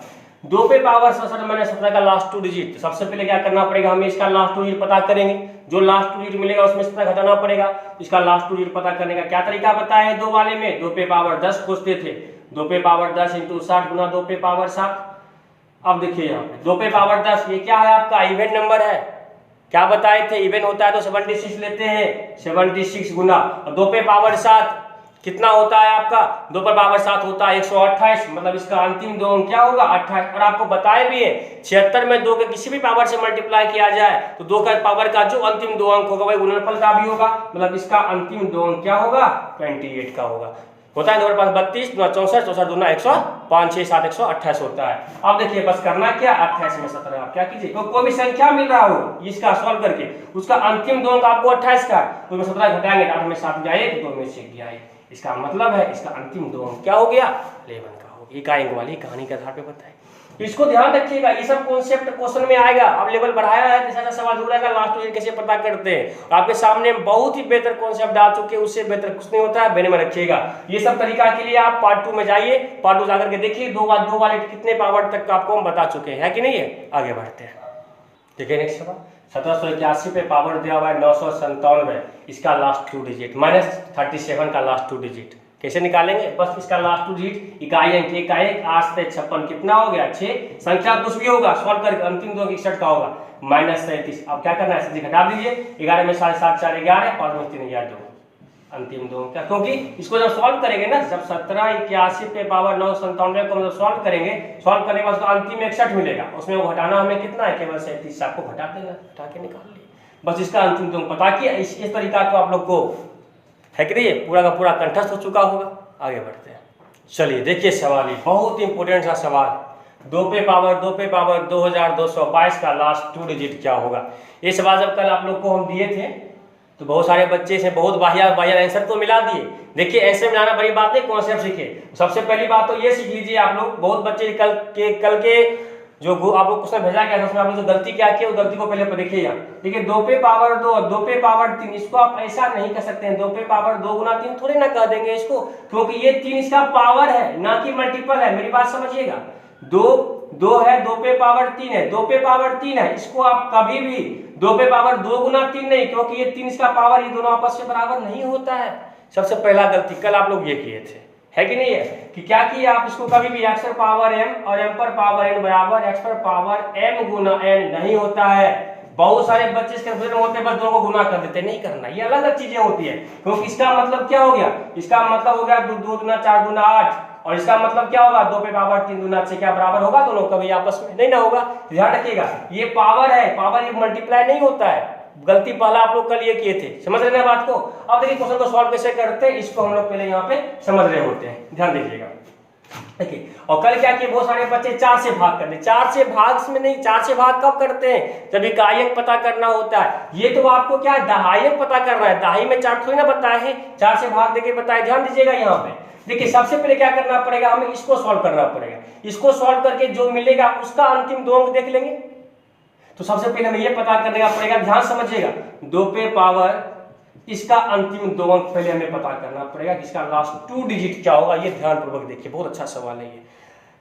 2 पे पावर 17 का लास्ट टू डिजिट, सबसे पहले क्या करना पड़ेगा, हमें इसका लास्ट टू डिजिट पता करेंगे, जो लास्ट टू डिजिट मिलेगा उसमें 17 घटाना पड़ेगा। इसका लास्ट टू डिजिट पता करने का क्या तरीका बताया है 2 वाले में, 2 पे पावर 10 खोजते थे, 2 पे पावर 10 इंटू 60 गुना 2 पे पावर 7। अब देखिए यहाँ पे 2 पे पावर 10 ये क्या है आपका इवेंट नंबर है, क्या बताए थे इवेंट होता है तो 76 लेते हैं, 76 गुना 2 पे पावर 7 कितना होता है आपका, 2 पर पावर 7 होता है 128, मतलब इसका अंतिम दो अंक क्या होगा 28। और आपको बताए भी है 76 में 2 के किसी भी पावर से मल्टीप्लाई किया जाए तो 2 का पावर का जो अंतिम दो अंक होगा वही गुणनफल का भी होगा, मतलब इसका अंतिम दो अंक क्या होगा 28 का होगा। होता है 2 के पास 32 गुना 64, 64 गुना 100, 5 6 7 128 होता है। अब देखिए बस करना क्या 28 में 17 आप क्या कीजिए, तो कोई भी संख्या मिल रहा हो इसका सॉल्व करके उसका अंतिम दो अंक आपको 28 का, तो 17 घटाएंगे 8 में 7 गया 1, 2 में 6 गया 1, इसका मतलब है इसका अंतिम दो अंक क्या हो गया 11 का हो गया। इकाई अंक वाली कहानी के आधार पे बताएं, तो इसको ध्यान रखिएगा, ये सब कॉन्सेप्ट क्वेश्चन में आएगा। अब लेवल बढ़ाया है तो ऐसा सवाल जरूर आएगा लास्ट ईयर कैसे पता करते हैं, आपके सामने बहुत ही बेहतर कॉन्सेप्ट डाल चुके हैं, उससे बेहतर कुछ नहीं होता है, बेने में रखिएगा। ये सब तरीका के लिए आप पार्ट 2 में जाइए, पार्ट 2 जाकर के देखिए, 2 वाले कितने पावर तक आपको हम बता चुके हैं कि नहीं है। आगे बढ़ते हैं, देखिए नेक्स्ट सवाल 1781 पे पावर दिया हुआ है 997, इसका लास्ट 2 डिजिट -37 का लास्ट 2 डिजिट कैसे निकालेंगे, बस इसका लास्ट 2 डिजिट इकाई अंक 1 का 1 8 से 56 कितना हो गया 6, संख्या कुछ भी होगा सॉल्व करके अंतिम दो 61 का होगा -37। अब क्या करना है सीधे घटा दीजिए, 11 में 7 4 11, 5 में 3 2, अंतिम दो क्या, क्योंकि इसको जब सॉल्व करेंगे ना, जब 1781 पे पावर 997 को मतलब सॉल्व करेंगे, सॉल्व करने के बाद उसका अंतिम 61 मिलेगा, उसमें वो घटाना हमें कितना है केवल 37, आपको घटा देगा, घटा के निकाल लिए, बस इसका अंतिम दो पता किया। इस तरीका तो आप लोग को है कि नहीं, पूरा का पूरा कंठस्थ हो चुका होगा। आगे बढ़ते हैं, चलिए देखिए सवाल, ये बहुत इंपॉर्टेंट सा सवाल, 2 पे पावर 2222 का लास्ट 2 डिजिट क्या होगा। ये सवाल जब कल आप लोग को हम दिए थे तो बहुत सारे बच्चे से बहुत बाहिया आंसर तो मिला दिए। देखिए आंसर मिलाना बड़ी बात नहीं, कॉन्सेप्ट सीखे। सबसे पहली बात तो ये सीख लीजिए आप लोग, बहुत बच्चे कल के आप लोग क्वेश्चन भेजा गया था उसमें आप लोग जो गलती क्या की, उस गलती को पहले देखिएगा। देखिए 2 पे पावर 2 और 2 पे पावर 3, इसको आप ऐसा नहीं कर सकते हैं। 2 पे पावर 2 गुना 3 थोड़ी ना कह देंगे इसको, क्योंकि ये 3 इसका पावर है ना कि मल्टीपल है। मेरी बात समझिएगा, 2 है, 2 पे पावर 3 है, 2 पे पावर 3 है, इसको आप कभी भी 2 पे पावर 2 गुना 3 नहीं, क्योंकि ये 3 इसका पावर, ये दोनों आपस में बराबर नहीं होता है। सबसे पहला गलती कल आप लोग ये किए थे, है कि नहीं है, कि क्या किया आप इसको कभी भी x पर पावर m और m पर पावर n बराबर x पर पावर m गुना n नहीं होता है। बहुत सारे बच्चे इसके कंफ्यूजन होते हैं, बस दोनों को गुना कर देते हैं, नहीं करना, ये अलग अलग चीजें होती है। क्योंकि इसका मतलब क्या हो गया, इसका मतलब हो गया 2 दूना 4 दूना 8, और इसका मतलब क्या होगा 2 पे पावर 3 दूना 6, क्या बराबर होगा दोनों, कभी आपस में नहीं ना होगा। ध्यान रखिएगा, ये पावर है, पावर ये मल्टीप्लाई नहीं होता है। गलती पहला आप लोग कल ये किए थे, समझ रहे हैं बात को। अब देखिए क्वेश्चन को सॉल्व कैसे करते हैं, इसको हम लोग पहले यहाँ पे समझ रहे होते हैं, ध्यान दीजिएगा। देखिए, और कल क्या किए, बहुत सारे बच्चे 4 से भाग करते, 4 से भाग में नहीं, 4 से भाग कब करते हैं, जब इकाइयक पता करना होता है। ये तो आपको क्या दहाइयक पता करना है, दहाई में 4 थोड़ी ना बताए हैं, 4 से भाग देके बताए। ध्यान दीजिएगा यहाँ पे, देखिए सबसे पहले क्या करना पड़ेगा, हमें इसको सॉल्व करना पड़ेगा। इसको सॉल्व करके जो मिलेगा उसका अंतिम 2 अंक देख लेंगे। तो सबसे पहले हमें ये पता करने का पड़ेगा, ध्यान समझिएगा, 2 पे पावर इसका अंतिम 2 अंक पहले हमें पता करना पड़ेगा कि इसका लास्ट 2 डिजिट क्या होगा। ये ध्यान पूर्वक देखिए, बहुत अच्छा सवाल है ये,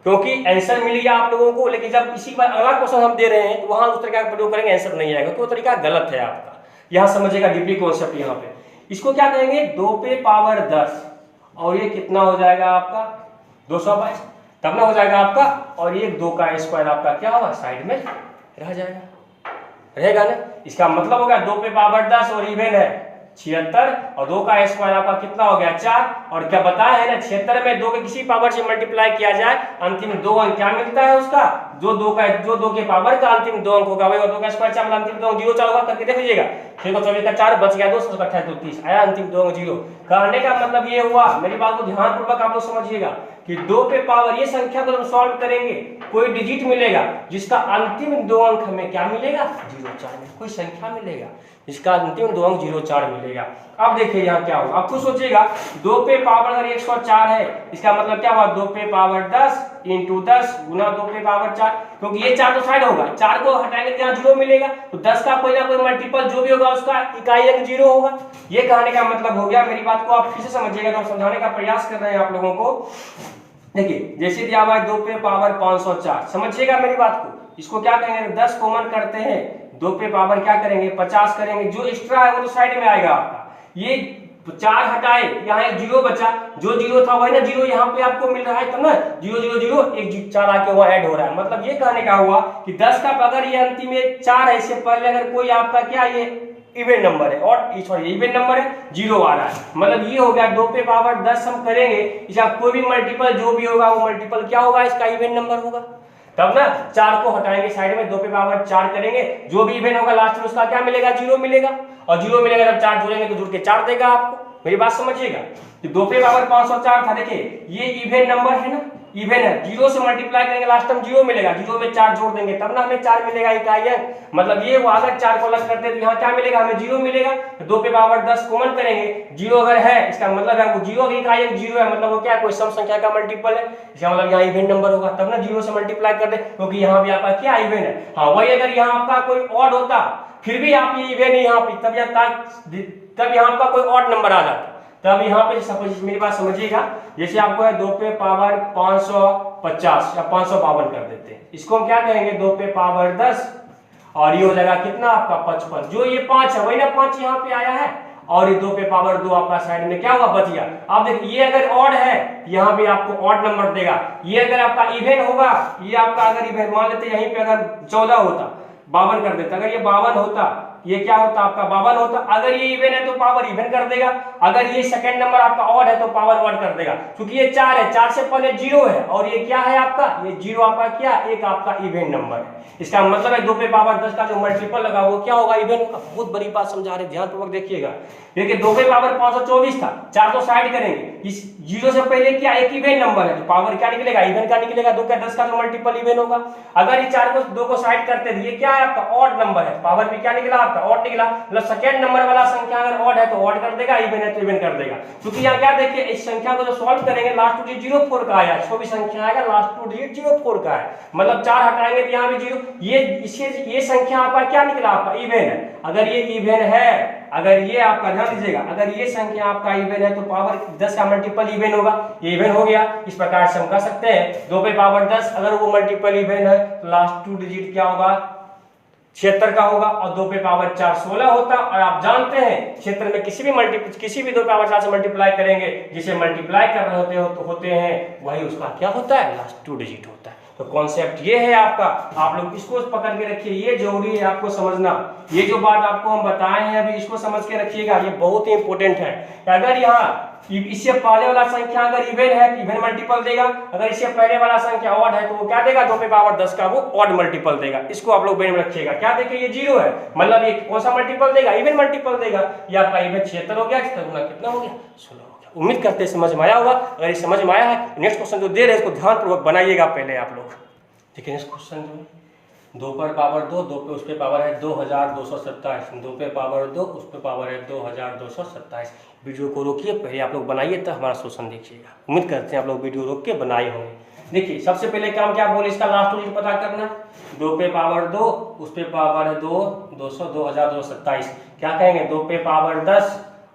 क्योंकि आंसर मिल गया आप लोगों को, लेकिन जब इसी बार अगला क्वेश्चन हम दे रहे हैं तो वहां उस तरीका का प्रयोग करेंगे, आंसर नहीं आएगा, तो तरीका गलत है आपका। यहां समझिएगा डीपली कॉन्सेप्ट, यहाँ पे इसको क्या कहेंगे, 2 पे पावर 10, और ये कितना हो जाएगा आपका 222, तब ना हो जाएगा आपका, और ये 2 का स्क्वायर आपका क्या होगा, साइड में रह जाएगा, रहेगा ना। इसका मतलब हो गया 2 पे पावर 10 और इवन है 76, और 2 का स्क्वायर आपका कितना हो गया 4, और क्या बताया है ना 76 में 2 के किसी पावर से मल्टीप्लाई किया जाए, अंतिम 2 अंक क्या मिलता है उसका, जो 2 के पावर का अंतिम 2 अंक होगा वही, और 2 का स्क्वायर 4 अंतिम 2 अंक 0 4 होगा, करके देख लीजिएगा। 6 को 24 का 4 बच गया 2, 7 का 28 30 आया, अंतिम 2 अंक 0। कहने का मतलब ये हुआ, मेरी बात को ध्यानपूर्वक आप लोग समझिएगा, कि 2 पे पावर ये संख्या को हम सॉल्व करेंगे, कोई डिजिट मिलेगा जिसका अंतिम 2 अंक हमें क्या मिलेगा 0 4 में, कोई संख्या मिलेगा जिसका अंतिम 2 अंक 0 4 मिलेगा। अब देखिए यहाँ क्या होगा, आप खुद सोचिएगा, 2 पे पावर अगर 104 है, इसका मतलब क्या हुआ 2 पे पावर 10 इंटू 10 गुना 2 पे पावर 4, क्योंकि ये 4 तो साइड होगा, 4 को हटाएंगे तो यहाँ 0 मिलेगा, तो 10 का कोई ना कोई मल्टीपल जो भी होगा उसका इकाई अंक 0 होगा। ये कहने का मतलब हो गया, मेरी बात को आप फिर से समझिएगा, तो हम समझाने का प्रयास कर रहे हैं आप लोगों को। देखिए जैसे दिया हुआ है 2 पे पावर 504, समझिएगा मेरी बात को, इसको क्या कहेंगे 10 कॉमन करते हैं, 2 पे पावर क्या करेंगे 50 करेंगे, जो एक्स्ट्रा है वो तो साइड में आएगा आपका, ये 4 हटाए, यहाँ एक 0 बचा, जो 0 था वही ना 0 यहाँ पे आपको मिल रहा है, तब ना 0 0 0 एक 4 आके वहाँ ऐड हो रहा है। मतलब ये कहने का हुआ कि 10 का अगर ये अंतिम 4 है, इससे पहले अगर कोई आपका क्या ये इवन नंबर है, और सॉरी इवन नंबर है 0 आ रहा है, मतलब ये हो गया 2 पे पावर 10 हम करेंगे, इसका कोई भी मल्टीपल जो भी होगा वो मल्टीपल क्या होगा, इसका इवन नंबर होगा। तब ना 4 को हटाएंगे साइड में, 2 पे पावर 4 करेंगे, जो भी इवन होगा लास्ट में उसका क्या मिलेगा 0 मिलेगा, और 0 मिलेगा जब 4 जोड़ेंगे तो जुड़ के 4 देगा आपको। मेरी बात समझिएगा, तो 2 पे पावर 504 था, देखिए ये इवन नंबर है ना, इवन है, 0 से मल्टीप्लाई करेंगे लास्ट में 0 मिलेगा, 0 में 4 जोड़ देंगे तब ना हमें 4 मिलेगा इकाई अंक, मतलब ये वो अगर 4 को अलग करते हैं तो यहाँ क्या मिलेगा हमें 0 मिलेगा। तो 2 पे पावर 10 कॉमन करेंगे, 0 अगर है इसका मतलब है वो 0 की इकाई अंक 0 है, मतलब वो क्या कोई सम संख्या का मल्टीपल है, इसका मतलब यहाँ इवन नंबर होगा, तब ना 0 से मल्टीप्लाई कर दे, क्योंकि यहाँ भी आपका क्या इवन है। हाँ वही अगर यहाँ आपका कोई ऑड होता फिर भी आप ये इवन है यहाँ पे, तब यहाँ आपका कोई ऑड नंबर आ जाता, तब यहाँ पे सपोज मेरी बात समझिएगा, जैसे आपको है 2 पे पावर 550 या 552 कर देते हैं, इसको हम क्या कहेंगे 2 पे पावर 10, और ये हो जाएगा कितना आपका 55, जो ये 5 है वही ना 5 यहाँ पे आया है, और ये 2 पे पावर 2 आपका साइड में क्या होगा बच गया। आप देखिए ये अगर ऑड है यहाँ पे आपको ऑड नंबर देगा, ये अगर आपका इवन होगा, ये आपका अगर इवन मान लेते यहीं पे अगर 14 होता 52 कर देता, अगर ये 52 होता ये क्या होता आपका 52 होता, अगर ये इवन है तो पावर इवन कर देगा, अगर ये सेकंड नंबर आपका ऑड है तो पावर ऑड कर देगा, क्योंकि ये 4 है, 4 से पहले 0 है, और ये क्या है आपका ये 0 आपका क्या एक आपका इवन नंबर है, इसका मतलब है 2 पे पावर 10 का जो मल्टीपल लगा वो क्या होगा इवन होगा। बहुत बड़ी बात समझा रहे, ध्यानपूर्वक देखिएगा। देखिए 2 पे पावर 524 था, 4 तो साइड करेंगे, इस 0 से पहले क्या एक इवन नंबर है तो पावर क्या निकलेगा इवन का निकलेगा, 2 का 10 का जो मल्टीपल इवन होगा। अगर ये 4 को 2 को साइड करते हैं ये क्या है आपका ऑड नंबर है, पावर भी क्या निकला आता है, ऑड निकला, मतलब सेकंड नंबर वाला संख्या अगर ऑड है तो ऑड कर देगा, इवन है तो इवन कर देगा। क्योंकि यहाँ क्या देखिए, इस संख्या को जो सॉल्व करेंगे लास्ट टू डिजिट 04 का आया, जो भी संख्या आएगा लास्ट टू डिजिट 04 का है, मतलब 4 हटाएंगे तो यहाँ भी 0। ये संख्या आपका क्या निकला, आपका इवन है। अगर ये इवन है, अगर ये आपका ध्यान दीजिएगा, अगर ये संख्या आपका इवन है तो पावर 10 का मल्टीपल इवन होगा, ये इवन हो गया। इस प्रकार से हम कह सकते हैं 2 पे पावर 10, अगर वो मल्टीपल इवन है तो लास्ट टू डिजिट क्या होगा, 76 का होगा, और 2 पे पावर 4 16 होता। और आप जानते हैं क्षेत्र में किसी भी 2 पे पावर 4 से मल्टीप्लाई करेंगे, जिसे मल्टीप्लाई कर रहे होते हैं वही उसका क्या होता है, लास्ट टू डिजिट होता है। तो कॉन्सेप्ट ये है आपका, आप लोग इसको पकड़ के रखिए, ये जरूरी है आपको समझना। ये जो बात आपको हम बताए हैं अभी, इसको समझ के रखिएगा, ये बहुत ही इंपॉर्टेंट है। अगर यहाँ इससे पहले वाला संख्या अगर इवन है तो इवन मल्टीपल देगा, अगर इससे पहले वाला संख्या ऑड है तो वो क्या देगा, 2 पे पावर 10 का वो ऑड मल्टीपल देगा। इसको आप लोग ब्रेन में रखिएगा। क्या देखिए, ये 0 है, मतलब ये कौन सा मल्टीपल देगा, इवन मल्टीपल देगा। ये आपका इवन 76 हो गया, 76 गुना कितना हो गया, 16 हो गया। उम्मीद करते हैं समझ में आया होगा। अगर ये समझ में आया है, नेक्स्ट क्वेश्चन जो दे रहे हैं इसको ध्यानपूर्वक बनाइएगा पहले आप लोग। देखिए नेक्स्ट क्वेश्चन जो है 2 पर पावर 2, 2 पे उस पे पावर है 2227, 2 पे पावर 2 उस पे पावर है 2227। वीडियो को रोकिए, पहले आप लोग बनाइए तब हमारा सोल्यूशन देखिएगा। उम्मीद करते हैं आप लोग वीडियो रोक के बनाए होंगे। देखिए सबसे पहले काम क्या बोले, इसका लास्ट डिजिट पता करना। 2 पे पावर 2 उस पे पावर है 2227। क्या कहेंगे, 2 पे पावर 10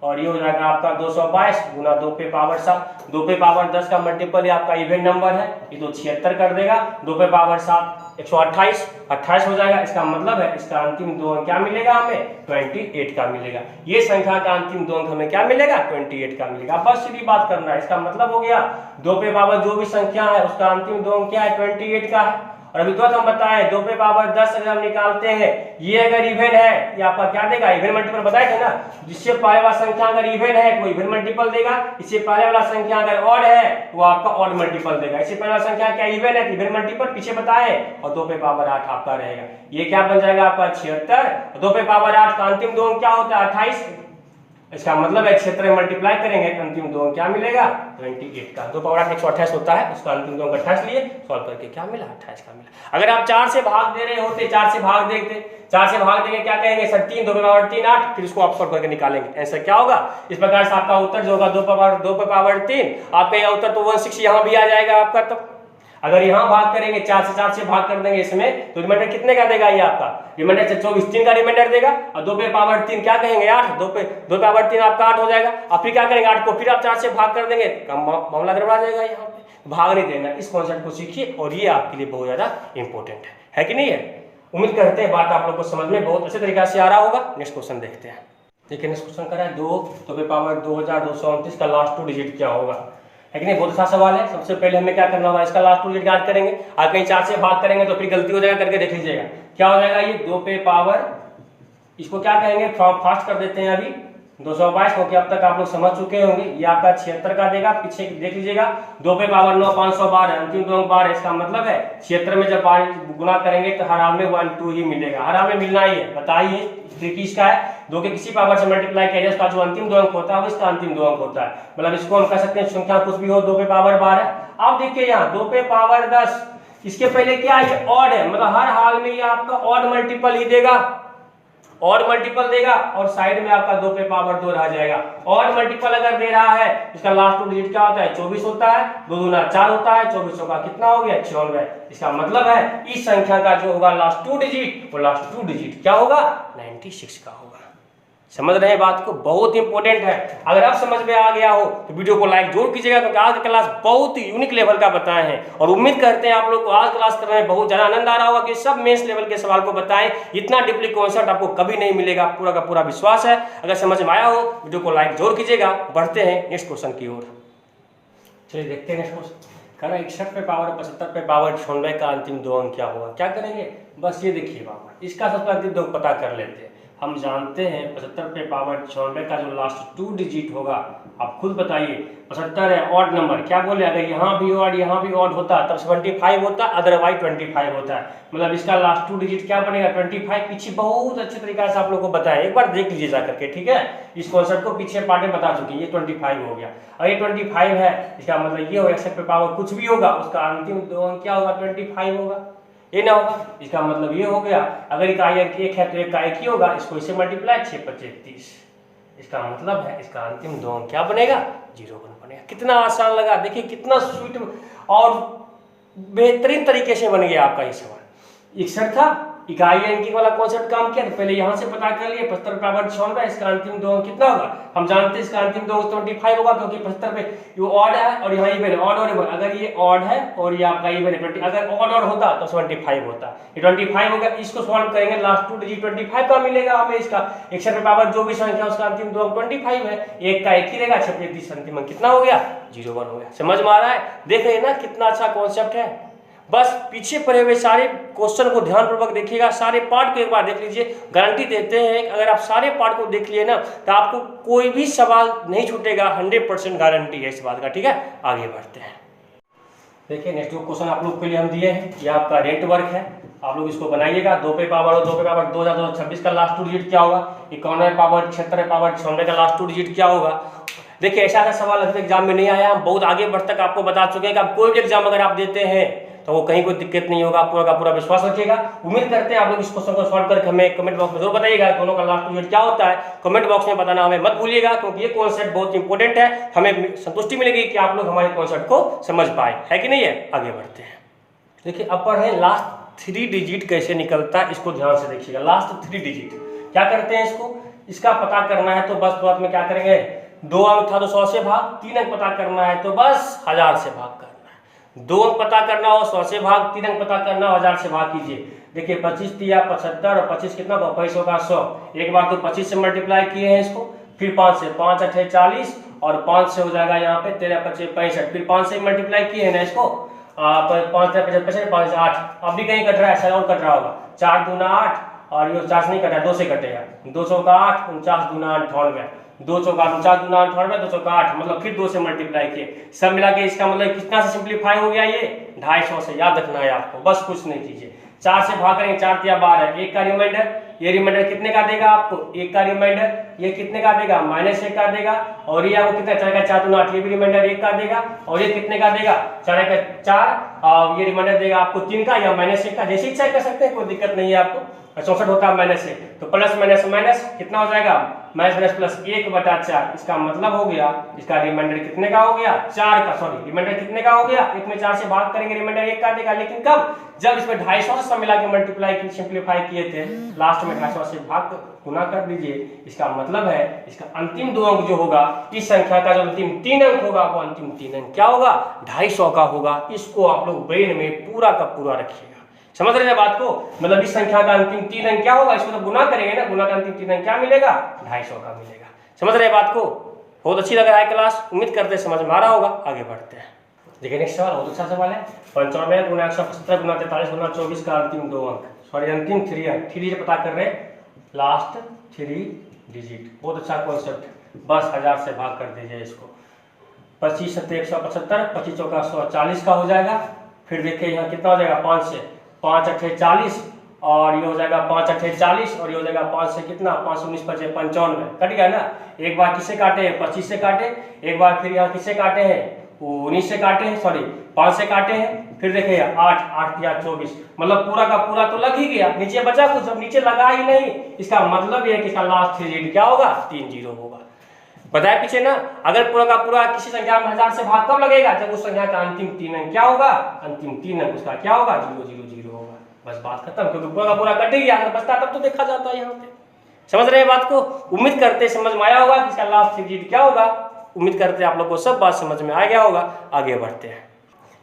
और ये हो जाएगा आपका 222 गुना 2 पे पावर 7। 2 पे पावर 10 का मल्टीपल ये आपका इवन नंबर है, ये तो 76 कर देगा। 2 पे पावर 7 128, 28 हो जाएगा। इसका मतलब है इसका अंतिम 2 अंक क्या मिलेगा हमें, 28 का मिलेगा। ये संख्या का अंतिम 2 अंक हमें क्या मिलेगा, 28 का मिलेगा। बस सीधी बात करना है। इसका मतलब हो गया 2 पे पावर जो भी संख्या है उसका अंतिम 2 अंक क्या है, 28 का है। और अभी तुरंत हम बताएं 2 पे पावर 10 अगर हम निकालते हैं, ये अगर इवन है ये आपका क्या देगा, इवन मल्टीपल बताए थे ना। जिससे पहले वाला संख्या अगर इवन है वो इवन मल्टीपल देगा, इससे पहले वाला संख्या अगर ऑड है वो आपका ऑड मल्टीपल देगा। इससे पहले वाला संख्या क्या इवन है, इवन मल्टीपल पीछे बताए, और 2 पे पावर 8 आपका रहेगा। ये क्या बन जाएगा आपका 76। 2 पे पावर 8 का अंतिम 2 अंक क्या होता है, 28। इसका मतलब है 76 में मल्टीप्लाई करेंगे तो अंतिम 2 अंक क्या मिलेगा, 28 का। 2 पावर 8 128 होता है, उसका अंतिम 2 अंक 28 लिए, सॉल्व करके क्या मिला, 28 का मिला। अगर आप 4 से भाग दे रहे होते, 4 से भाग देखते, 4 से भाग देंगे क्या कहेंगे सर, 3 2 पे पावर 3 8, फिर इसको आप सॉल्व करके निकालेंगे, आंसर क्या होगा। इस प्रकार से आपका उत्तर जो होगा 2 पे पावर 3, आपका यह उत्तर तो 16 यहाँ भी आ जाएगा आपका। तो अगर यहाँ भाग करेंगे 4 से भाग कर देंगे इसमें, तो रिमाइंडर कितने का देगा, ये आपका रिमाइंडर 24 3 का रिमाइंडर देगा। और 2 पे पावर 3 क्या कहेंगे 8, 2 पे पावर 3 आपका 8 हो जाएगा। अब फिर क्या करेंगे 8 को फिर आप 4 से भाग कर देंगे, मामला गड़बड़ा जाएगा। यहाँ पे भाग नहीं देना, इस कॉन्सेप्ट को सीखिए और ये आपके लिए बहुत ज्यादा इंपॉर्टेंट है कि नहीं है। उम्मीद करते हैं बात आप लोग को समझ में बहुत अच्छे तरीके से आ रहा होगा। नेक्स्ट क्वेश्चन देखते हैं। देखिए नेक्स्ट क्वेश्चन कर रहा है 2 पे पावर 2229 का लास्ट 2 डिजिट क्या होगा, है कि नहीं। बहुत अच्छा सवाल है। सबसे पहले हमें क्या करना होगा, इसका लास्ट 2 डिजिट याद करेंगे। आप कहीं 4 से भाग करेंगे तो फिर गलती हो जाएगा, करके देख लीजिएगा क्या हो जाएगा। ये 2 पे पावर, इसको क्या कहेंगे, फास्ट कर देते हैं अभी 222, क्योंकि अब तक आप लोग समझ चुके होंगे। ये आपका 76 का देगा, पीछे देख लीजिएगा 2 पे पावर 9 512 अंतिम 2 अंक 12। इसका मतलब है 76 में जब गुना करेंगे तो हर हाल में 1 2 ही मिलेगा, हर हाल में मिलना ही है। बताइए ट्रिक इसका है, 2 के किसी पावर से मल्टीप्लाई किया जाए, उसका जो अंतिम 2 अंक होता है वो इसका अंतिम 2 अंक होता है। मतलब इसको हम कह सकते हैं संख्या कुछ भी हो 2 पे पावर 12। अब देखिए यहाँ 2 पे पावर 10, इसके पहले क्या है, ऑड है, मतलब हर हाल में ये आपका ऑड मल्टीपल ही देगा, और मल्टीपल देगा, और साइड में आपका 2 पे पावर 2 रह जाएगा। और मल्टीपल अगर दे रहा है इसका लास्ट 2 डिजिट क्या होता है, 24 होता है, 2 दूना 4 होता है, 24 का कितना हो गया 96। इसका मतलब है इस संख्या का जो होगा लास्ट 2 डिजिट, वो लास्ट 2 डिजिट क्या होगा, 96 का होगा। समझ रहे हैं बात को, बहुत इंपॉर्टेंट है। अगर आप समझ में आ गया हो तो वीडियो को लाइक जरूर कीजिएगा, क्योंकि आज का क्लास बहुत ही यूनिक लेवल का बताए हैं। और उम्मीद करते हैं आप लोग को आज क्लास करने में बहुत ज़्यादा आनंद आ रहा होगा कि सब मेंस लेवल के सवाल को बताएं। इतना डीपली कॉन्सेप्ट आपको कभी नहीं मिलेगा, पूरा का पूरा विश्वास है। अगर समझ में आया हो वीडियो को लाइक जरूर कीजिएगा। बढ़ते हैं नेक्स्ट क्वेश्चन की ओर। चलिए देखते हैं नेक्स्ट क्वेश्चन। कहना 61 पे पावर 75 पे पावर 96 का अंतिम 2 अंक क्या होगा। क्या करेंगे, बस ये देखिए बाबा, इसका सबसे अंतिम 2 अंक पता कर लेते हैं। हम जानते हैं 75 पे पावर 96 का जो लास्ट 2 डिजिट होगा, आप खुद बताइए। 75 है ऑड नंबर, क्या बोले, अगर यहाँ भी ऑड यहाँ भी ऑड होता तब 75 होता, अदरवाइज 25 होता है। मतलब इसका लास्ट 2 डिजिट क्या बनेगा 25। पीछे बहुत अच्छे तरीके से आप लोग को बताया, एक बार देख लीजिए जा करके, ठीक है। इस कॉन्सेप्ट को पीछे पार्ट में बता चुके हैं। ये 25 हो गया, और ये 25 है, इसका मतलब ये होगा 61 पे पावर कुछ भी होगा उसका अंतिम 2 अंक क्या होगा 25 होगा। ये ना होगा। इसका मतलब ये हो गया, अगर इकाई अंक 1 है तो एक का 1 ही होगा, इसको इससे मल्टीप्लाई 6 × 5 = 30। इसका मतलब है इसका अंतिम 2 अंक क्या बनेगा, 0 बनेगा। कितना आसान लगा, देखिए कितना स्वीट और बेहतरीन तरीके से बन गया आपका ये सवाल। 61 था, इकाई अंक वाला कॉन्सेप्ट काम किया तो पहले यहाँ से पता कर लिए 75 × 96, इसका अंतिम 2 अंक कितना होगा, हम जानते हैं इसका अंतिम 2 अंक 25 होगा, क्योंकि 75 पे ये ऑड है और यहाँ इवन है, ऑड और इवन। अगर ये ऑड है और ये आपका इवन है 20, अगर ऑड होता तो 25 होता, ये 25 हो गया। इसको सॉल्व करेंगे, लास्ट 2 डिजिट 25 का मिलेगा हमें। इसका 61 जो भी संख्या उसका अंतिम 2 अंक 25 है, एक का 1 ही रहेगा, 36 अंतिम अंक कितना हो गया, 01 हो गया। समझ में आ रहा है, देख रहे हैं ना कितना अच्छा कॉन्सेप्ट है। बस पीछे पड़े हुए सारे क्वेश्चन को ध्यानपूर्वक देखिएगा, सारे पार्ट को एक बार देख लीजिए। गारंटी देते हैं अगर आप सारे पार्ट को देख लिए ना तो आपको कोई भी सवाल नहीं छूटेगा, 100% गारंटी है इस बात का। ठीक है, आगे बढ़ते हैं। देखिए नेक्स्ट जो क्वेश्चन आप लोग के लिए हम दिए हैं, ये आपका रेंट वर्क है। आप लोग इसको बनाइएगा। 2 पे पावर 2226 का लास्ट 2 डिजिट क्या होगा, 51 पावर 76 पावर 96 का लास्ट 2 डिजिट क्या होगा। देखिए ऐसा सवाल अभी एग्जाम में नहीं आया, हम बहुत आगे बढ़ तक आपको बता चुके हैं कि आप कोई भी एग्जाम अगर आप देते हैं तो वो कहीं कोई दिक्कत नहीं होगा, पूरा का पूरा विश्वास रखिएगा। उम्मीद करते हैं आप लोग इस क्वेश्चन को सॉल्व करके हमें कमेंट बॉक्स में जरूर बताइएगा दोनों का लास्ट डिजिट क्या होता है। कमेंट बॉक्स में बताना हमें मत भूलिएगा, क्योंकि ये कॉन्सेप्ट बहुत इंपॉर्टेंट है। हमें संतुष्टि मिलेगी कि आप लोग हमारे कॉन्सेप्ट को समझ पाए, है कि नहीं है। आगे बढ़ते हैं। देखिए अब पढ़ रहे हैं लास्ट 3 डिजिट कैसे निकलता है, इसको ध्यान से देखिएगा। लास्ट 3 डिजिट क्या करते हैं, इसका पता करना है तो बस तुरंत में क्या करेंगे, 2 अंक था तो 100 से भाग, 3 अंक पता करना है तो बस 1000 से भाग करना है। 2 अंक पता करना हो 100 से भाग, 3 अंक पता करना हो 1000 से भाग कीजिए। देखिए 25 दिया 75 और 25 कितना होगा, 25 का 100। एक बार तो 25 से मल्टीप्लाई किए हैं इसको, फिर 5 से, 5 8 40 और 5 से हो जाएगा यहाँ पे 13 25 65, फिर 5 से मल्टीप्लाई किए हैं ना इसको, 5 55 5 8। अब भी कहीं कट रहा है, शायद और कट रहा होगा। 4 दूना 8 और ये 4 से नहीं कटा, 2 से कटेगा। 200 का 8, 49 दूना 98, 200 का 49 दूना 98, 200 का 8, मतलब फिर 2 से मल्टीप्लाई किए। सब मिला के इसका मतलब कितना से सिंप्लीफाई हो गया, ये 250 से। याद रखना है आपको, बस कुछ नहीं कीजिए। 4 से भाग करेंगे, 4 तिया 12, 1 का रिमाइंडर, ये रिमाइंडर कितने का देगा आपको, 1 का रिमाइंडर, ये कितने का देगा, -1 का देगा। और ये आपको कितना, 4 का 4 दूना 8, ये भी रिमाइंडर 1 का देगा। और ये कितने का देगा, 4 का 4, और ये रिमाइंडर देगा आपको 3 का या -1 का, जैसे इच्छा कर सकते हैं, कोई दिक्कत नहीं है आपको। 64 होता है -1, तो प्लस माइनस माइनस कितना हो जाएगा, माइनस प्लस 1/4। इसका मतलब हो गया इसका रिमाइंडर कितने का हो गया, 4 का, सॉरी रिमाइंडर कितने का हो गया, 1 में 4 से भाग करेंगे रिमाइंडर 1 का देगा। लेकिन कब, जब इसमें 250 से सब मिला के मल्टीप्लाई की सिंप्लीफाई किए थे, लास्ट में 250 से भाग गुना कर दीजिए। इसका मतलब है इसका अंतिम 2 अंक जो होगा, इस संख्या का जो अंतिम 3 अंक होगा, वो अंतिम 3 अंक क्या होगा, 250 का होगा। इसको आप लोग ब्रेन में पूरा का पूरा रखिएगा। समझ रहे हैं बात को, मतलब इस संख्या का अंतिम 3 अंक क्या होगा, इसको तो गुना करेंगे ना, गुना का अंतिम 3 अंक क्या मिलेगा, 250 का मिलेगा। समझ रहे हैं बात को, बहुत अच्छी लग रहा है क्लास, उम्मीद करते हैं समझ में आ रहा होगा। आगे बढ़ते हैं। देखिए नेक्स्ट सवाल बहुत अच्छा सवाल है। 95 × 175 × 43 × 24 का अंतिम 2 अंक, सॉरी अंतिम 3 अंक, 3 डिजिट पता कर रहे हैं, लास्ट 3 डिजिट। बहुत अच्छा कॉन्सेप्ट, बस 1000 से भाग कर दीजिए इसको। 25 7 175, 25 चौका 140 का हो जाएगा। फिर देखिए यहाँ कितना हो जाएगा, 5 से, 5 8 40 और ये हो जाएगा 5 8 40 और ये हो जाएगा 5 से कितना, 5 19 5 95, कट गया ना। एक बार किससे काटे हैं, 25 से काटे, एक बार फिर यहाँ किससे काटे हैं, 19 से काटे हैं, सॉरी 5 से काटे हैं। फिर देखिए 8 8 या 24, मतलब पूरा का पूरा तो लग ही गया, नीचे बचा कुछ, अब नीचे लगा ही नहीं। इसका मतलब ये है कि इसका लास्ट 3 डिजिट क्या होगा, 3 0 होगा। बताया पीछे ना, अगर पूरा का पूरा किसी संख्या में 1000 से भाग कब लगेगा, जब उस संख्या का अंतिम 3 अंक क्या होगा, अंतिम 3 अंक उसका क्या होगा, 0 0 0 होगा। बस बात खत्म, क्योंकि पूरा का पूरा कट गया, अगर बचता तब तो देखा जाता है यहाँ पे। समझ रहे हैं बात को, उम्मीद करते समझ में आया होगा कि इसका लास्ट 3 डिजिट क्या होगा। उम्मीद करते हैं आप लोग को सब बात समझ में आ गया होगा। आगे बढ़ते हैं।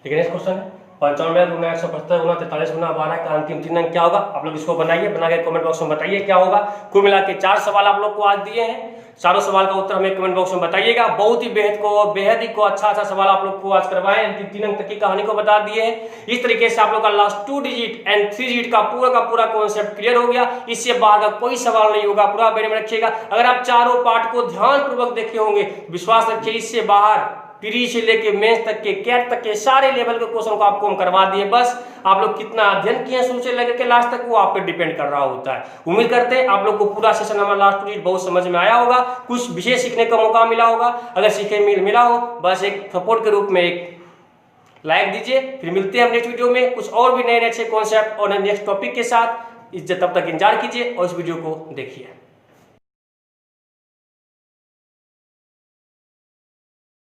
देखिए नेक्स्ट क्वेश्चन है, 95 × 175 × 43 × 12 का अंतिम 3 अंक क्या होगा। आप लोग इसको बनाइए, बना के कमेंट बॉक्स में बताइए क्या होगा। कुल मिला के 4 सवाल आप लोग को आज दिए हैं, चारों सवाल का उत्तर हमें कमेंट बॉक्स में बताइएगा। बहुत ही बेहद ही अच्छा सवाल आप लोग को आज करवाए, अंतिम 3 अंक तक की कहानी को बता दिए हैं। इस तरीके से आप लोग का लास्ट 2 डिजिट एंड 3 डिजिट का पूरा कॉन्सेप्ट क्लियर हो गया। इससे बाहर का कोई सवाल नहीं होगा, पूरा ब्रेन में रखिएगा। अगर आप चारों पार्ट को ध्यानपूर्वक देखे होंगे, विश्वास रखिए इससे बाहर प्री से लेके मेंस तक के, कैट तक के सारे लेवल के क्वेश्चन को आपको हम करवा दिए। बस आप लोग कितना अध्ययन किए शुरू से लेकर के लास्ट तक, वो आप पे डिपेंड कर रहा होता है। उम्मीद करते हैं आप लोग को पूरा सेशन हमारा लास्ट डिजिट बहुत समझ में आया होगा, कुछ विशेष सीखने का मौका मिला होगा। अगर सीखने मिला हो, बस एक सपोर्ट के रूप में एक लाइक दीजिए। फिर मिलते हैं हम नेक्स्ट वीडियो में कुछ और भी नए अच्छे कॉन्सेप्ट और नेक्स्ट टॉपिक के साथ। तब तक इंतजार कीजिए और इस वीडियो को देखिए।